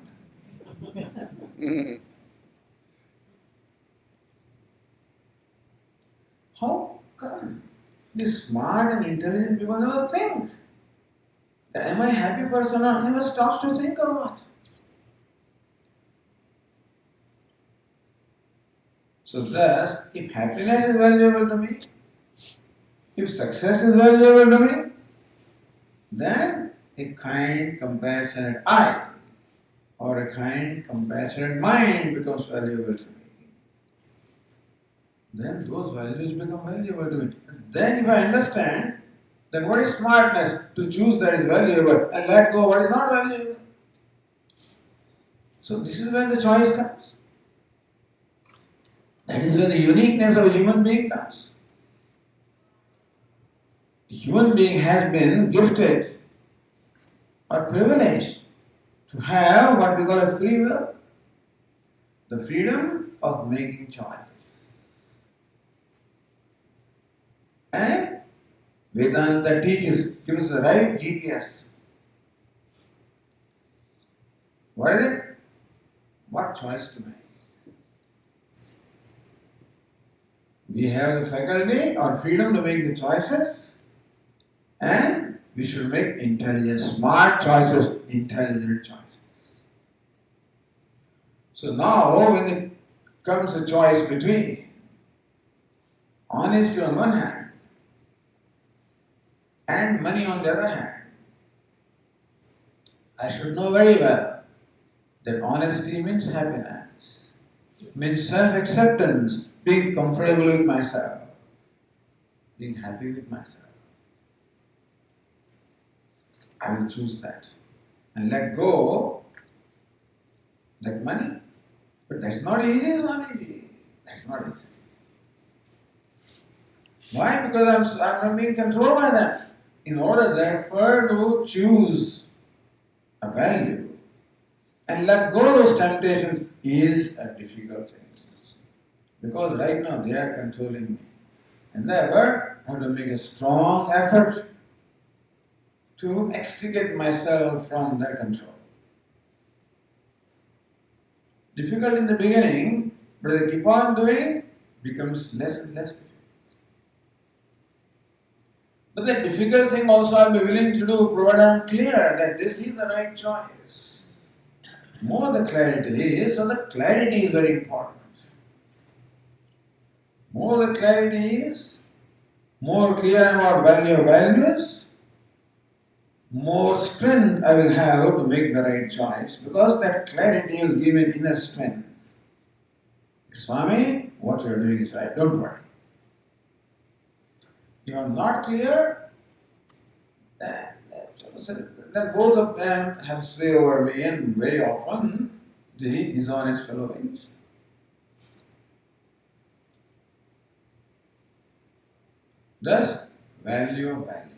How come these smart and intelligent people never think that am I a happy person or never stops to think or what? So thus, if happiness is valuable to me, if success is valuable to me, then a kind, compassionate I or a kind, compassionate mind becomes valuable to me. Then those values become valuable to me. Then if I understand then what is smartness? To choose that is valuable and let go what is not valuable. So this is where the choice comes. That is where the uniqueness of a human being comes. The human being has been gifted or privileged to have what we call a free will, the freedom of making choices. And Vedanta gives the right GPS. What is it? What choice to make? We have the faculty or freedom to make the choices, and we should make intelligent, smart choices, intelligent choices. So now when it comes a choice between honesty on one hand and money on the other hand, I should know very well that honesty means happiness, means self-acceptance, being comfortable with myself, being happy with myself. I will choose that and let go that money. But that's not easy, it's not easy. That's not easy. Why? Because I'm being controlled by them. In order therefore to choose a value and let go of those temptations is a difficult thing. Because right now they are controlling me. And therefore I have to make a strong effort to extricate myself from their control. Difficult in the beginning, but as I keep on doing, becomes less and less difficult. But the difficult thing also I'll be willing to do, provided I'm clear that this is the right choice. More the clarity is, so the clarity is very important. More the clarity is, more clear about value of values, more strength I will have to make the right choice, because that clarity will give me inner strength. Swami, what you are doing is right, don't worry. You are not clear, then both of them have sway over me, and very often the dishonest fellow wins. Thus, value of values.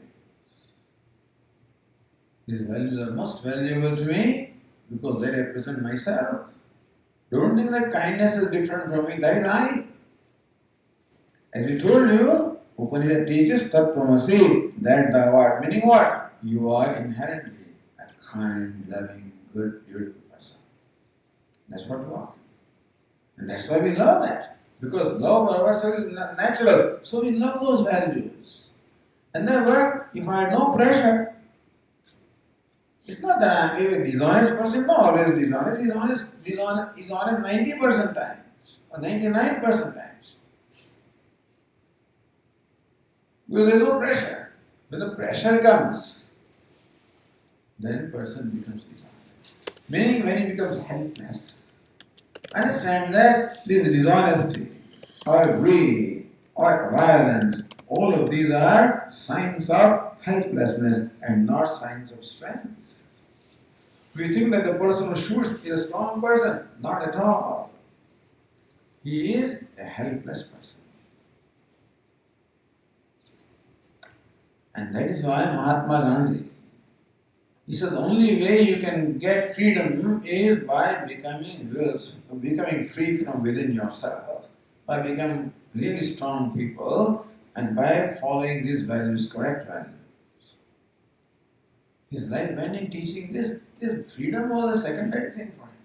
These values are most valuable to me because they represent myself. Don't think that kindness is different from me, that is I. As we told you, Upanishad teaches Tatvamasi, that thou art, meaning what? You are inherently a kind, loving, good, beautiful person. That's what you are. And that's why we love that. Because love for ourselves is natural. So we love those values. And therefore, if I had no pressure, it's not that I am a dishonest person, not always dishonest. He's honest 90% times or 99% times. Because there is no pressure. When the pressure comes, then person becomes dishonest. Meaning when he becomes helpless. Understand that this dishonesty or greed or violence, all of these are signs of helplessness and not signs of strength. We think that the person who shoots is a strong person. Not at all. He is a helpless person. And that is why Mahatma Gandhi, he said the only way you can get freedom is by becoming free from within yourself, by becoming really strong people and by following these values, correct values. His life went in teaching this. This freedom was a secondary thing for him.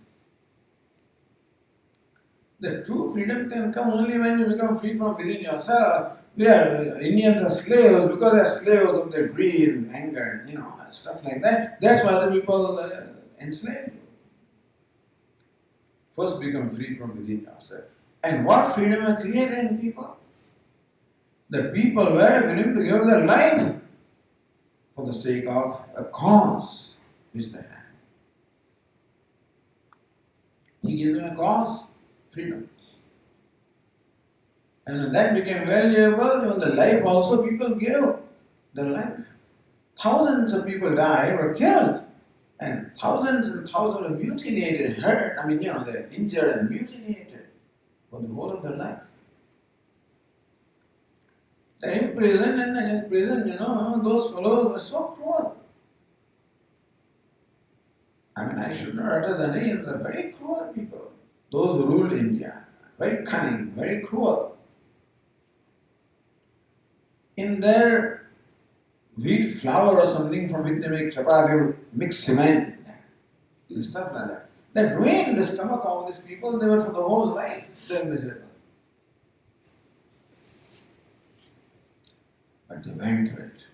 The true freedom can come only when you become free from within yourself. Indians are slaves because they are slaves of their greed and anger, stuff like that. That's why the people enslave you. First become free from within yourself. And what freedom are created in people? The people were willing to give their life for the sake of a cause which they had. He gave them a cause, freedom. And when that became valuable, even the life also people gave their life. Thousands of people died or killed and thousands of mutilated, hurt, they're injured and mutilated for the whole of their life. They're in prison, and in prison, those fellows were so cruel. I should not utter the names, they're very cruel people. Those who ruled India, very cunning, very cruel. In their wheat flour or something from which they make chapati, they would mix cement in that, and stuff like that. That ruined the stomach of these people, they were for the whole life, they're miserable. But they went to it.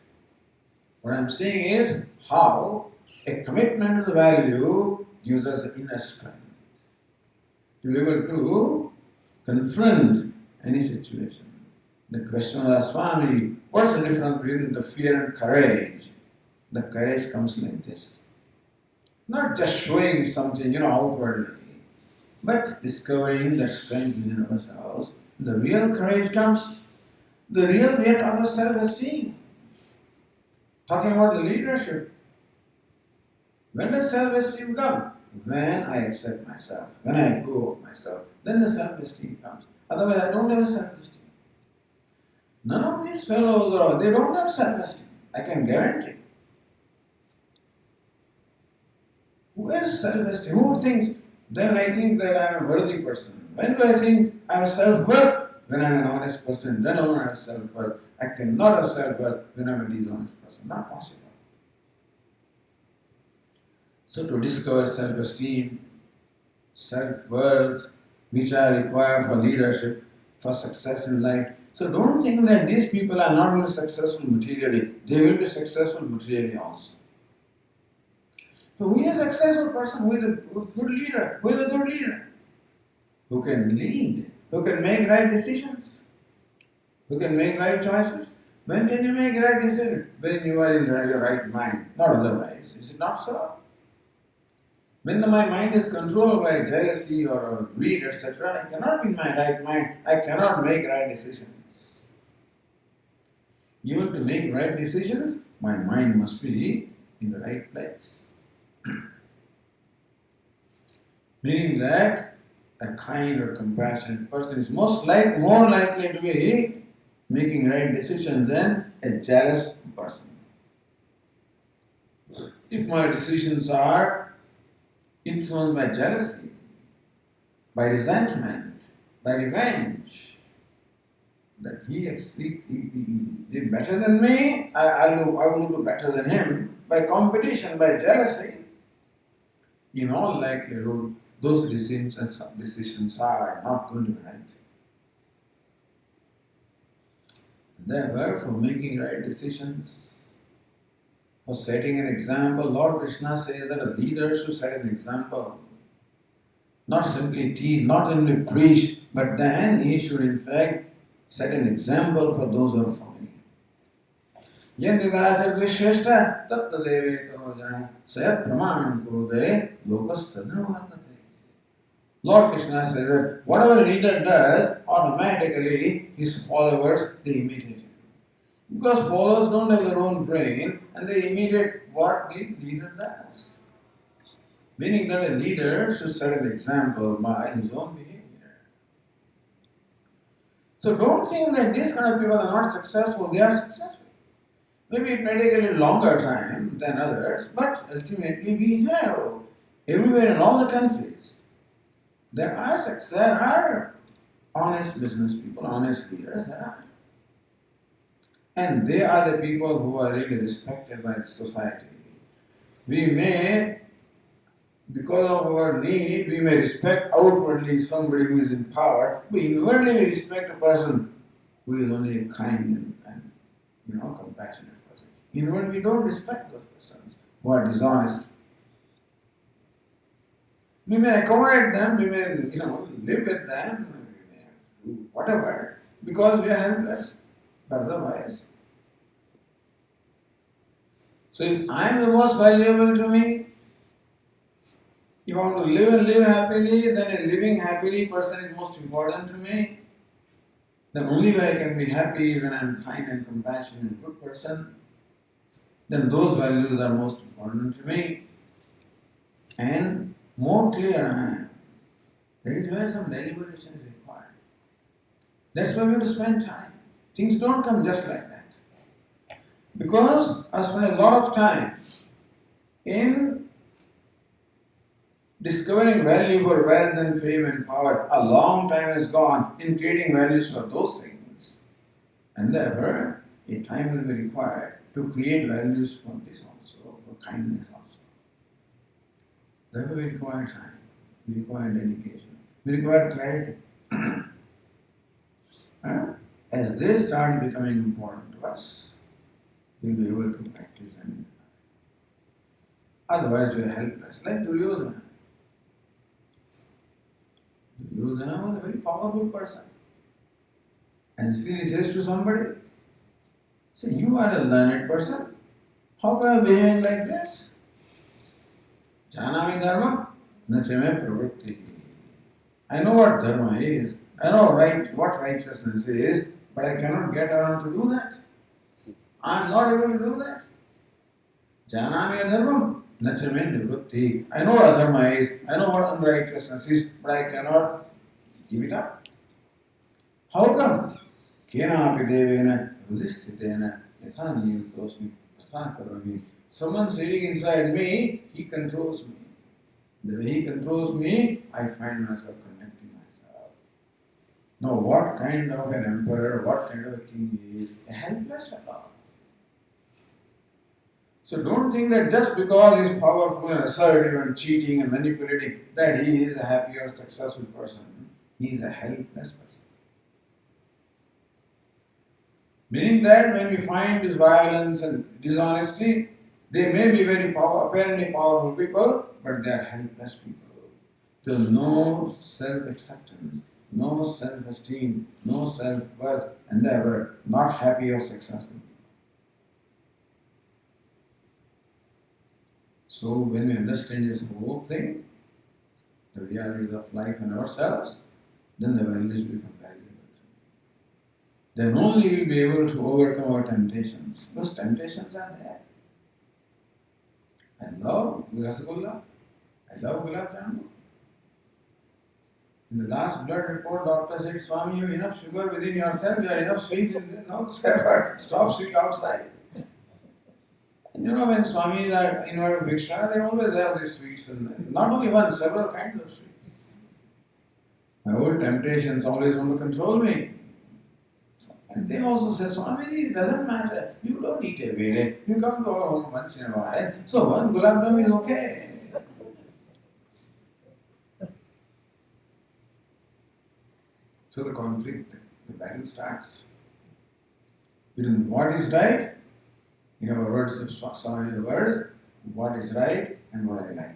What I'm saying is how a commitment to the value gives us the inner strength to be able to confront any situation. The question was, Swami, what's the difference between the fear and courage? The courage comes like this. Not just showing something, outwardly, but discovering the strength within ourselves. The real courage comes, the real weight of our self-esteem. Talking about the leadership. When does self-esteem come? When I accept myself, when I approve of myself, then the self-esteem comes. Otherwise, I don't have a self-esteem. None of these fellows, they don't have self-esteem. I can guarantee. Who has self-esteem? Who thinks, then I think that I am a worthy person? When do I think I have self-worth? When I am an honest person, then only I have self-worth. I cannot have self-worth when I am a dishonest person. Not possible. So to discover self-esteem, self-worth, which are required for leadership, for success in life. So don't think that these people are not only successful materially, they will be successful materially also. So who is a successful person? Who is a good leader? Who is a good leader? Who can lead? Who can make right decisions? Who can make right choices? When can you make right decisions? When you are in your right mind, not otherwise. Is it not so? When my mind is controlled by jealousy or greed, etc., I cannot be in my right mind. I cannot make right decisions. Even to make right decisions, my mind must be in the right place. Meaning that a kind or compassionate person is more likely to be making right decisions than a jealous person. If my decisions are influenced by jealousy, by resentment, by revenge, that he did better than me, I will do better than him, by competition, by jealousy, in all likelihood, those decisions are not going to be right. Therefore, for making right decisions, for setting an example, Lord Krishna says that a leader should set an example. Not simply teach, not only preach, but then he should in fact set an example for those who are following him. Yadidacharati shrestha tattadeve tarojana sayat pramanam kurude lokastadhanvartate. Lord Krishna says that whatever a leader does, automatically his followers, they imitate him. Because followers don't have their own brain and they imitate what the leader does. Meaning that a leader should set an example by his own behavior. So don't think that these kind of people are not successful, they are successful. Maybe it may take a little longer time than others, but ultimately we have everywhere in all the countries. There are honest business people, honest leaders, there are. And they are the people who are really respected by the society. We may, because of our need, we may respect outwardly somebody who is in power, but inwardly we respect a person who is only a kind and compassionate person. Inwardly we don't respect those persons who are dishonest. We may accommodate them, we may live with them, we may do whatever, because we are helpless. But otherwise, so if I am the most valuable to me, if I want to live happily, then a living happily person is most important to me. The only way I can be happy is when I am kind and compassionate and good person. Then those values are most important to me. and more clear I am. That is where some deliberation is required. That's why we have to spend time. Things don't come just like that. Because I spend a lot of time in discovering value for wealth and fame and power. A long time has gone in creating values for those things. And therefore, a time will be required to create values for this also, for kindness also. Therefore, we require time, we require dedication, we require clarity. As they start becoming important to us, we'll be able to practice them. Otherwise, we are helpless, like Duryodhana. Duryodhana was a very powerful person. And still he says to somebody, say, you are a learned person. How come you are behaving like this? Janami dharma, nachame pravritti. I know what dharma is. I know what righteousness is, but I cannot get around to do that. I am not able to do that. Janami dharma, nachame nivritti. I know what dharma is. I know what unrighteousness is, but I cannot give it up. How come? Kenapi devena yudhishthitena yatha niyutosmi yatha karami. Someone sitting inside me, he controls me. The way he controls me, I find myself connecting myself. Now, what kind of an emperor, what kind of a king he is? A helpless fellow. So don't think that just because he's powerful and assertive and cheating and manipulating, that he is a happy or successful person. He is a helpless person. Meaning that when we find this violence and dishonesty, they may be apparently powerful people, but they are helpless people. There is no self-acceptance, no self-esteem, no self-worth, and they were not happy or successful. So when we understand this whole thing, the realities of life and ourselves, then the values become valuable. Then only we will be able to overcome our temptations. Those temptations are there. I love rasgulla. I love gulab jamun. In the last blood report, doctor said, Swami, you have enough sugar within yourself, you have enough sweet in there. No, stop sweet outside. And you know, when Swamis are invited Bhiksha, they always have these sweets. And not only one, several kinds of sweets. My old temptations always want to control me. And they also say, Swami, it doesn't matter. You don't eat every day. You come to our home once in a while. So one gulab jamun is okay. So the conflict, the battle starts. Between what is right, you have a words of Swami's words, what is right and what I like.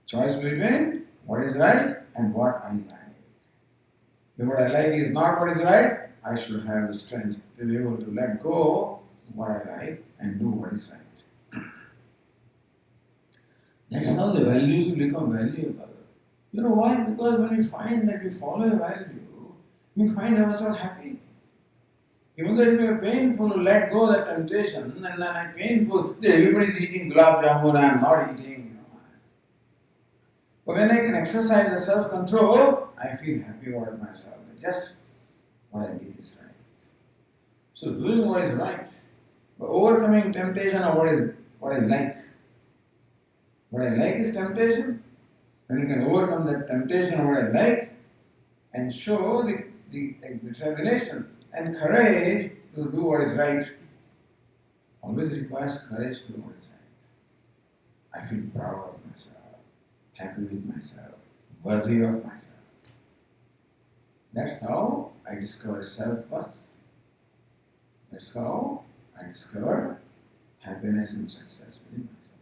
Choice between what is right and what I like. If what I like is not what is right, I should have the strength to be able to let go of what I like and do what is right. That's how the values will become valuable. You know why? Because when we find that we follow a value, we find ourselves happy. Even though it may be painful to let go of that temptation, and then I'm painful that everybody is eating gulab jamun, I am not eating. But when I can exercise the self-control, I feel happy about myself. Just what I did is right. So doing what is right, but overcoming temptation of what I like. What I like is temptation. When you can overcome that temptation of what I like and show the determination and courage to do what is right, always requires courage to do what is right. I feel proud of myself, happy with myself, worthy of myself. That's how I discover self-worth. That's how I discover happiness and success within myself.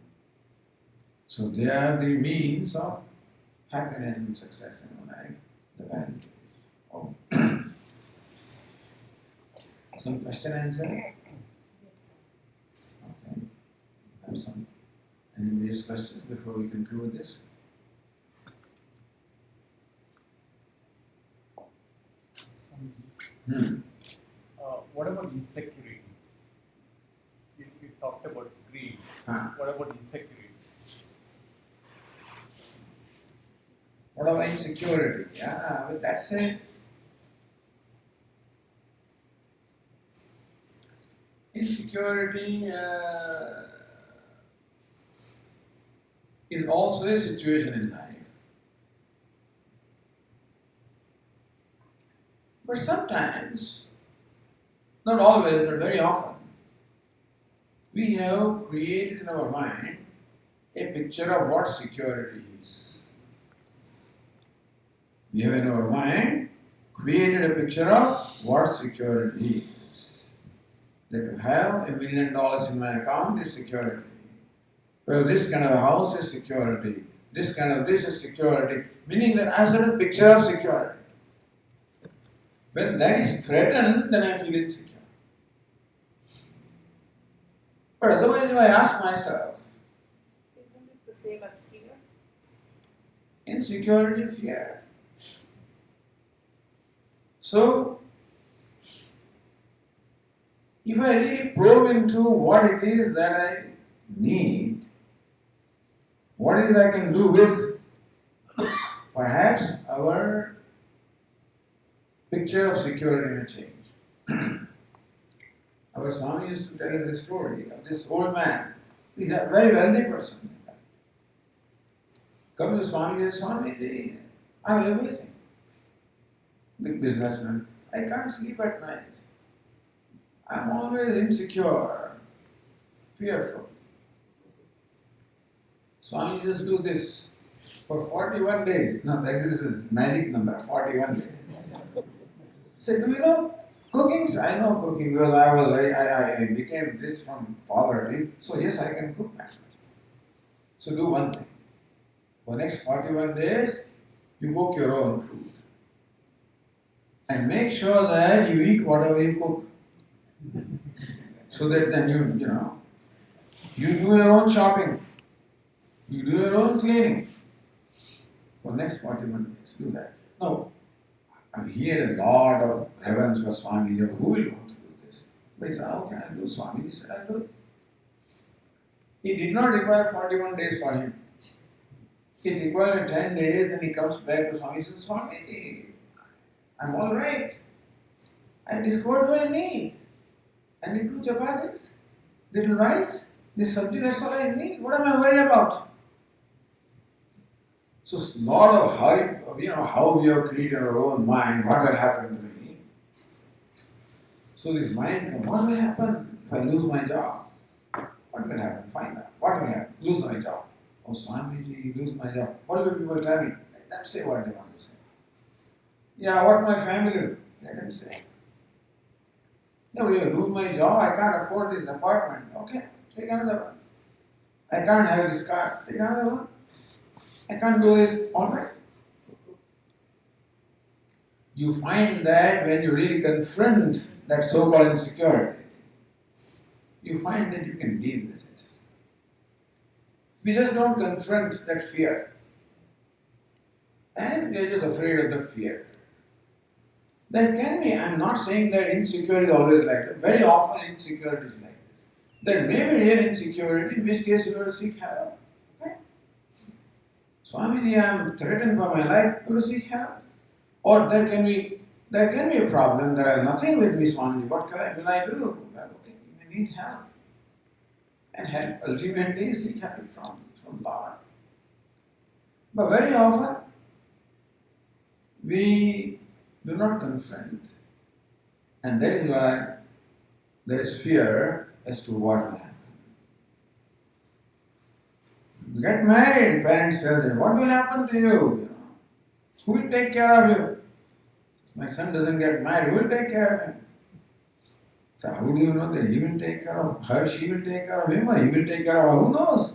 So they are the means of happiness and success in life, the values. Oh. Some question answer? Okay. Have some any raised questions before we conclude this? What about insecurity? You talked about greed. Ah. What about insecurity? What about insecurity? Yeah, but that's it. Insecurity is also a situation in life. But sometimes, not always, but very often, we have created in our mind a picture of what security is. We have in our mind created a picture of what security is. That to have $1 million in my account is security. Well, this kind of a house is security. This is security. Meaning that I have a certain picture of security. When that is threatened, then I feel insecure. But otherwise, if I ask myself, Isn't it the same as fear? insecurity, fear. So, if I really probe into what it is that I need, what it is I can do with, perhaps our picture of security may change. Our Swami used to tell us the story of this old man. He's a very wealthy person. Come to Swami and Swami, I have everything. Big businessman. I can't sleep at night. I'm always insecure, fearful. Swami just do this for 41 days. No, this is a magic number, 41 days. Say, do you know cooking? I know cooking because I became this from poverty. So yes, I can cook myself. So do one thing. For next 41 days, you cook your own food. And make sure that you eat whatever you cook. So that then you do your own shopping. You do your own cleaning. For next 41 days, do that. No, I hear a lot of reverence for Swami. Who will want to do this? But he said, okay, I'll do Swami. He said, I'll do it. He did not require 41 days for him. It required 10 days, then he comes back to Swami. He says, Swami, I'm all right. I discovered what I need. I need 2 chapatis, little rice, this sabji, that's all I need. What am I worried about? So, a lot of how we have created our own mind, what will happen to me. So, this mind, what will happen if I lose my job? What will happen? Find out. What will happen? Lose my job. Oh, Swamiji, lose my job. What will people tell me? Let them say what they want to say. Yeah, what my family will, let them say. No, you lose my job, I can't afford this apartment. Okay, take another one. I can't have this car, take another one. I can't do this, alright. You find that when you really confront that so-called insecurity, you find that you can deal with it. We just don't confront that fear. And we are just afraid of the fear. There can be, I'm not saying that insecurity is always like that. Very often insecurity is like this. There may be real insecurity, in which case you have to seek help. Right? Swamiji, I am threatened for my life, you have to seek help. Or there can be a problem, there is nothing with me, Swamiji, what will I do? Well, okay, you may need help. And help ultimately seek help from Lord. But very often we do not confront, and that is why there is fear as to what will happen. You get married, parents tell them, what will happen to you? Who will take care of you? My son doesn't get married, who will take care of him? So how do you know that he will take care of her, she will take care of him, or he will take care of her? Who knows?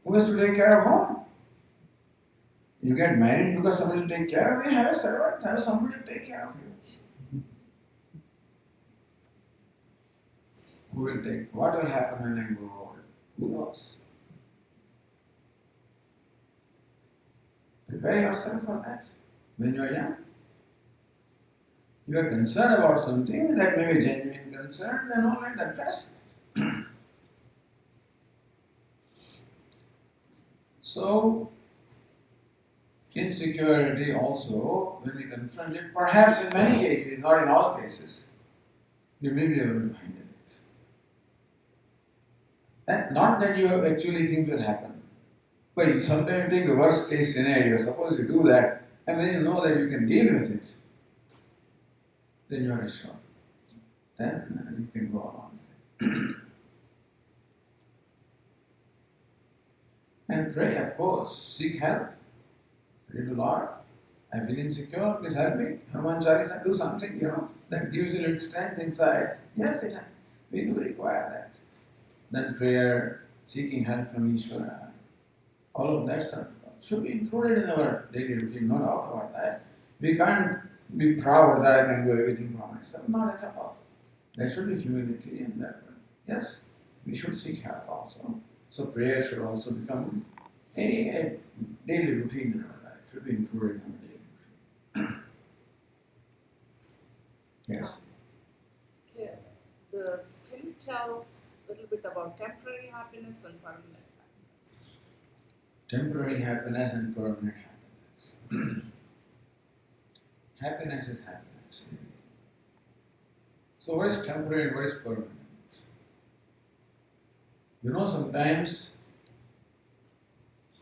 Who has to take care of whom? You get married because somebody will take care of you, have a servant, have somebody to take care of you. Who will take? What will happen when I grow old? Who knows? Prepare yourself for that when you are young. You are concerned about something that may be genuine concern, then all right, address it. So, insecurity also, when we confront it, perhaps in many cases, not in all cases, you may be able to handle it. And not that you actually things will happen, but sometimes you take the worst case scenario, suppose you do that, and then you know that you can deal with it, then you are assured. Then you can go on. And pray, of course, seek help. Pray to Lord, I feel insecure, please help me. Hanuman Chalisa, do something, that gives you a little strength inside. Yes, we do require that. Then prayer, seeking help from Ishvara, all of that stuff should be included in our daily routine, no doubt about that. We can't be proud that I can do everything for myself, not at all. There should be humility in that one. Yes, we should seek help also. So prayer should also become a daily routine in our life, should be included in our daily routine. Yes. Okay. Can you tell a little bit about temporary happiness and permanent happiness? Temporary happiness and permanent happiness. Happiness is happiness. So what is temporary and what is permanent? Sometimes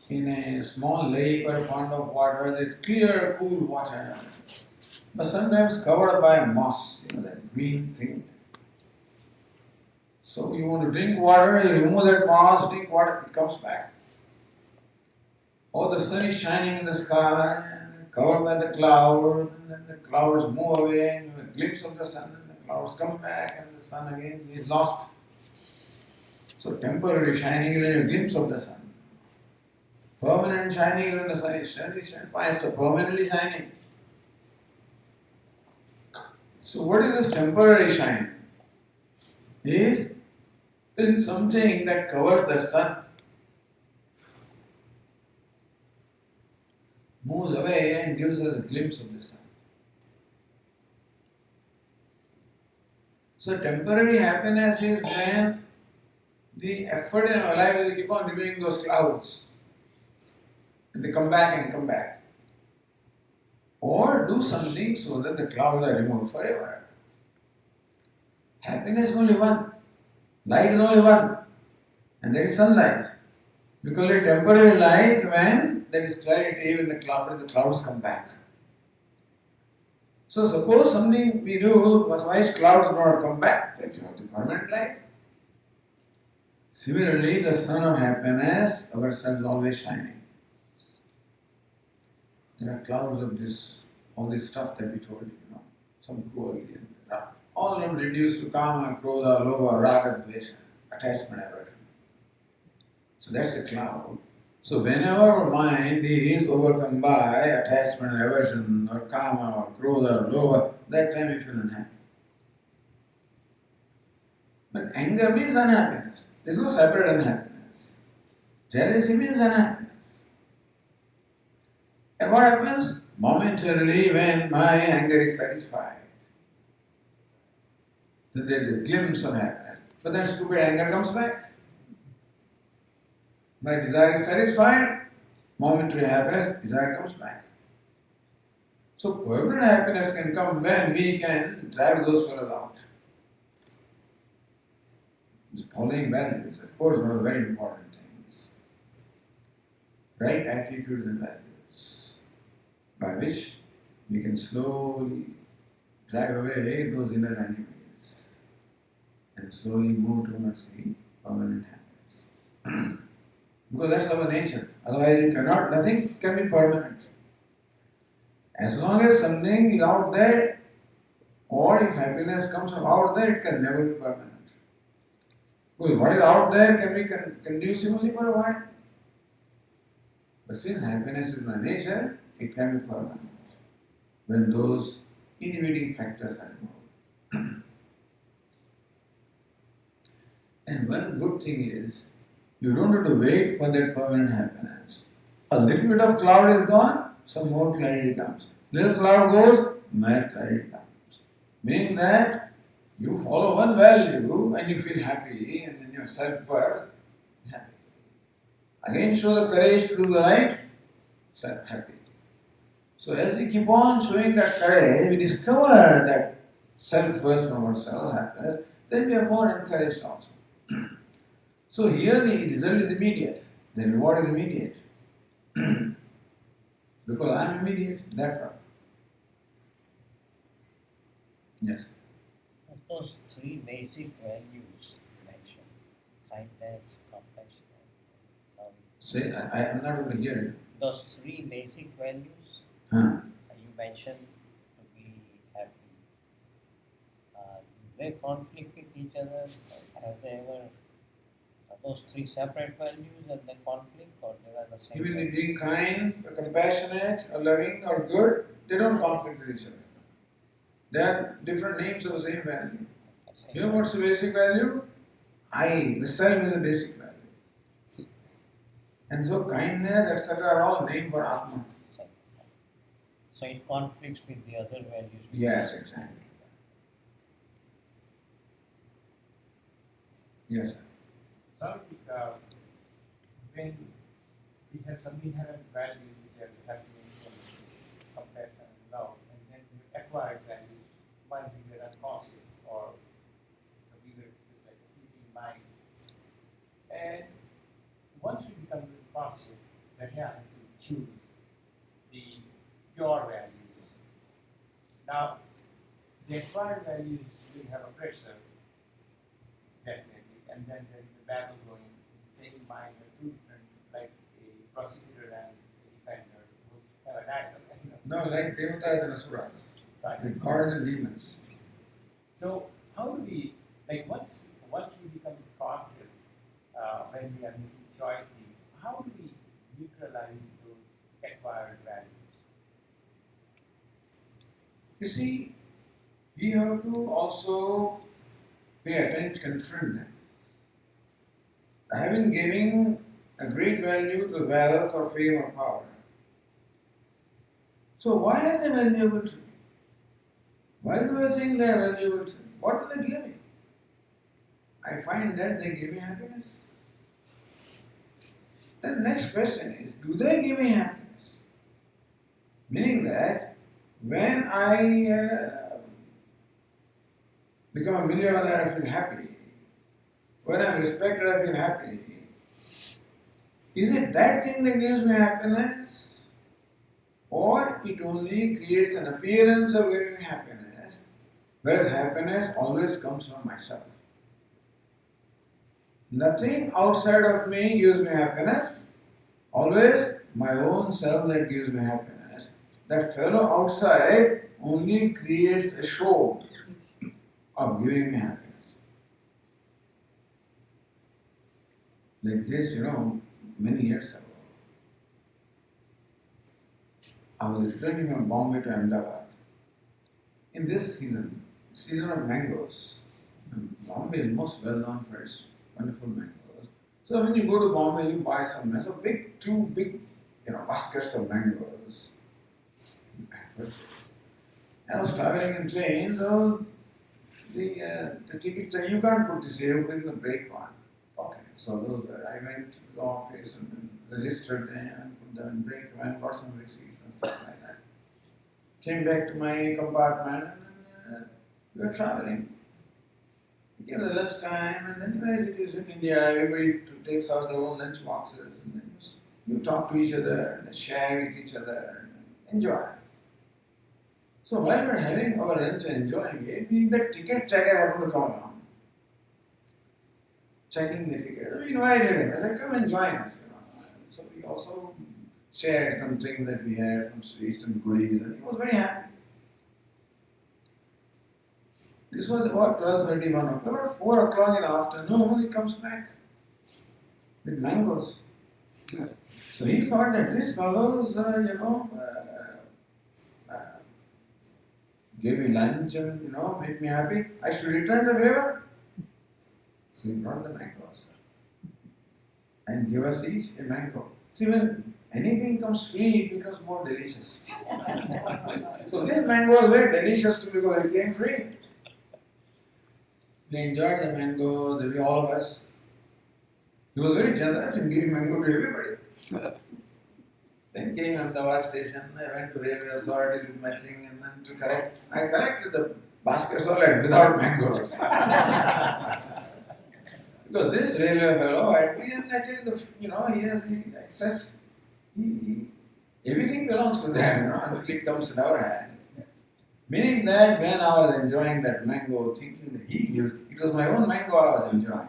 in a small lake or a pond of water, there is clear, cool water, but sometimes covered by moss, that green thing. So you want to drink water, you remove that moss, drink water, it comes back. Or the sun is shining in the sky, covered by the clouds, and then the clouds move away, and you have a glimpse of the sun, and the clouds come back, and the sun again is lost. So temporary shining is a glimpse of the sun. Permanent shining is when the sun is shining, so permanently shining. So what is this temporary shining? Is in something that covers the sun, moves away and gives us a glimpse of the sun. So temporary happiness is when the effort in our life is to keep on removing those clouds. And they come back and come back. Or do something so that the clouds are removed forever. Happiness is only one. Light is only one. And that is sunlight. We call it temporary light when there is clarity, when the clouds come back. So suppose something we do, otherwise clouds do not come back, then you have the permanent light. Similarly, the sun of happiness, our sun is always shining. There are clouds of this, all this stuff that we told you, some cruelty and all of them reduced to kama, krodha, lobha, raga, dvesha, attachment, aversion. So that's a cloud. So whenever our mind is overcome by attachment, aversion, or kama, or krodha, or lobha, that time we feel unhappy. But anger means unhappiness. There is no separate unhappiness. Jealousy means unhappiness. And what happens? Momentarily, when my anger is satisfied, then there is a glimpse of happiness. But then stupid anger comes back. My desire is satisfied, momentary happiness, desire comes back. So permanent happiness can come when we can drive those fellows out. Following values, of course, one of the very important things. Right attitudes and values, by which we can slowly drive away those inner enemies and slowly move towards the permanent happiness. Because that's our nature. Otherwise, nothing can be permanent. As long as something is out there, or if happiness comes from out there, it can never be permanent. Because what is out there can be conducive only for a while. But since happiness is my nature, it can be permanent when those inhibiting factors are removed. And one good thing is, you don't have to wait for that permanent happiness. A little bit of cloud is gone, some more clarity comes. Little cloud goes, more clarity comes. Meaning that you follow one value and you feel happy, and then your self-worth happy. Again, show the courage to do the right, happy. So as we keep on showing that courage, we discover that self-worth from ourselves, happiness, then we are more encouraged also. So here the result is immediate, the reward is immediate. Because I am immediate, that's right. Yes. Those three basic values mentioned, kindness, compassion, and love. Say, I am not able to hear you. Those three basic values Huh? you mentioned to be happy, do they conflict with each other? Have they ever, are those three separate values and they conflict, or they are the same? Even value? being kind, or compassionate, or loving, or good, they don't conflict with each other. They are different names of the same value. Okay, You know what's the basic value? I, the self is a basic value. And so kindness, etc. are all named for Atma. same. So it conflicts with the other values. Yes, exactly. Yes. So, when we have some inherent values which are happiness and compassion and love, and then we acquire values, one bigger unconscious or a bigger, just like a sleeping mind. And once we become really conscious, then we have to choose the pure values. Now, the acquired values will have a pressure, definitely, and then there is a battle going in the same mind of two different, like a prosecutor and a defender who have a battle. No, like Devatas and Asuras, Right. the gods and demons. So how do we, like once we become conscious when we are making choices, how do we neutralize those acquired values? You see, we have to also pay attention, confront them. I have been giving a great value to wealth or fame or power. So why are they valuable to me? Why do I think they are valuable to me? What do they give me? I find that they give me happiness. Then the next question is, do they give me happiness? Meaning that when I become a millionaire, I feel happy. When I'm respected, I feel happy. Is it that thing that gives me happiness? Or it only creates an appearance of giving me happiness, whereas happiness always comes from myself. Nothing outside of me gives me happiness, always my own self that gives me happiness. That fellow outside only creates a show of giving me happiness. Like this, many years ago, I was returning from Bombay to Ahmedabad. In this season of mangoes, Bombay is most well known for its wonderful mangoes. So when you go to Bombay, you buy some mangoes, two big, baskets of mangoes. I was traveling in train, so the ticket said, you can't put this here, you put it in the brake one. Okay, so those were, I went to the office and registered them and put them in brake one, got some receipts and stuff like that. Came back to my compartment and we were traveling. It came the lunch time, and then as it is in India, everybody takes out their own lunch boxes and then you talk to each other and share with each other and enjoy. So while we were having our lunch and enjoying it, the ticket checker happened to come along. Checking the ticket. We invited him. I said, come and join us. So we also shared some things that we had, some sweets and goodies, and he was very happy. This was about 12:30, 1 o'clock. About 4 o'clock in the afternoon, he comes back with mangoes. So he thought that this fellow's, gave me lunch and, made me happy. I should return the favor. So he brought the mangoes and give us each a mango. See, when anything comes free, it becomes more delicious. So this mango was very delicious to me because it came free. We enjoyed the mango, all of us. He was very generous in giving mango to everybody. Then came Ahmedabad station, I went to railway authority with my thing and then to collect. I collected the baskets all right without mangoes. Because this railway fellow, we naturally, he has access. Everything belongs to them, until it comes in our hand. Meaning that when I was enjoying that mango, thinking that he gives, it was my own mango I was enjoying.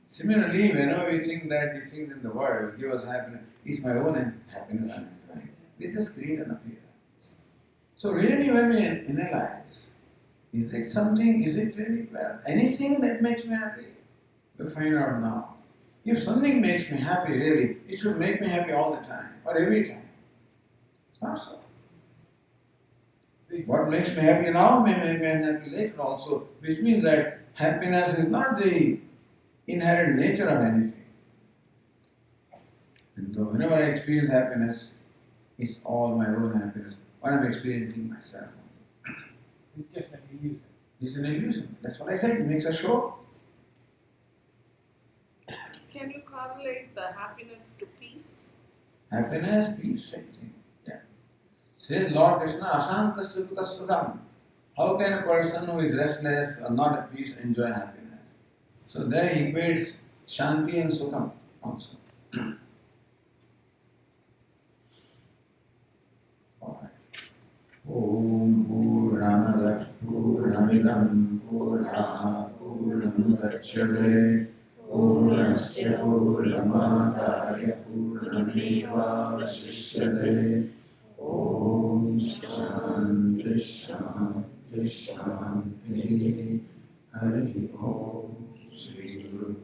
Similarly, whenever we think that the things in the world give us happiness, it's my own happiness I'm enjoying. They just create an appearance. So really when we analyze, is it really anything that makes me happy? We'll find out now. If something makes me happy really, it should make me happy all the time, or every time. It's not so. What makes me happy now may make me unhappy later also, which means that happiness is not the inherent nature of anything. And so whenever I experience happiness, it's all my own happiness. What I'm experiencing myself. It's just an illusion. It's an illusion. That's what I said. It makes a show. Can you correlate the happiness to peace? Happiness, peace, same thing. Yeah. Says Lord Krishna, Ashantasya Dukkha Sudham. How can a person who is restless or not at peace enjoy happiness? So there he equates Shanti and Sukham also. Om Purnamada Purnamidam Purnaha Purnamudachyate Purnasya Purnamadaya Purnameva Vasishyate Om Shanti Shanti Shanti Hari Om Sri Guru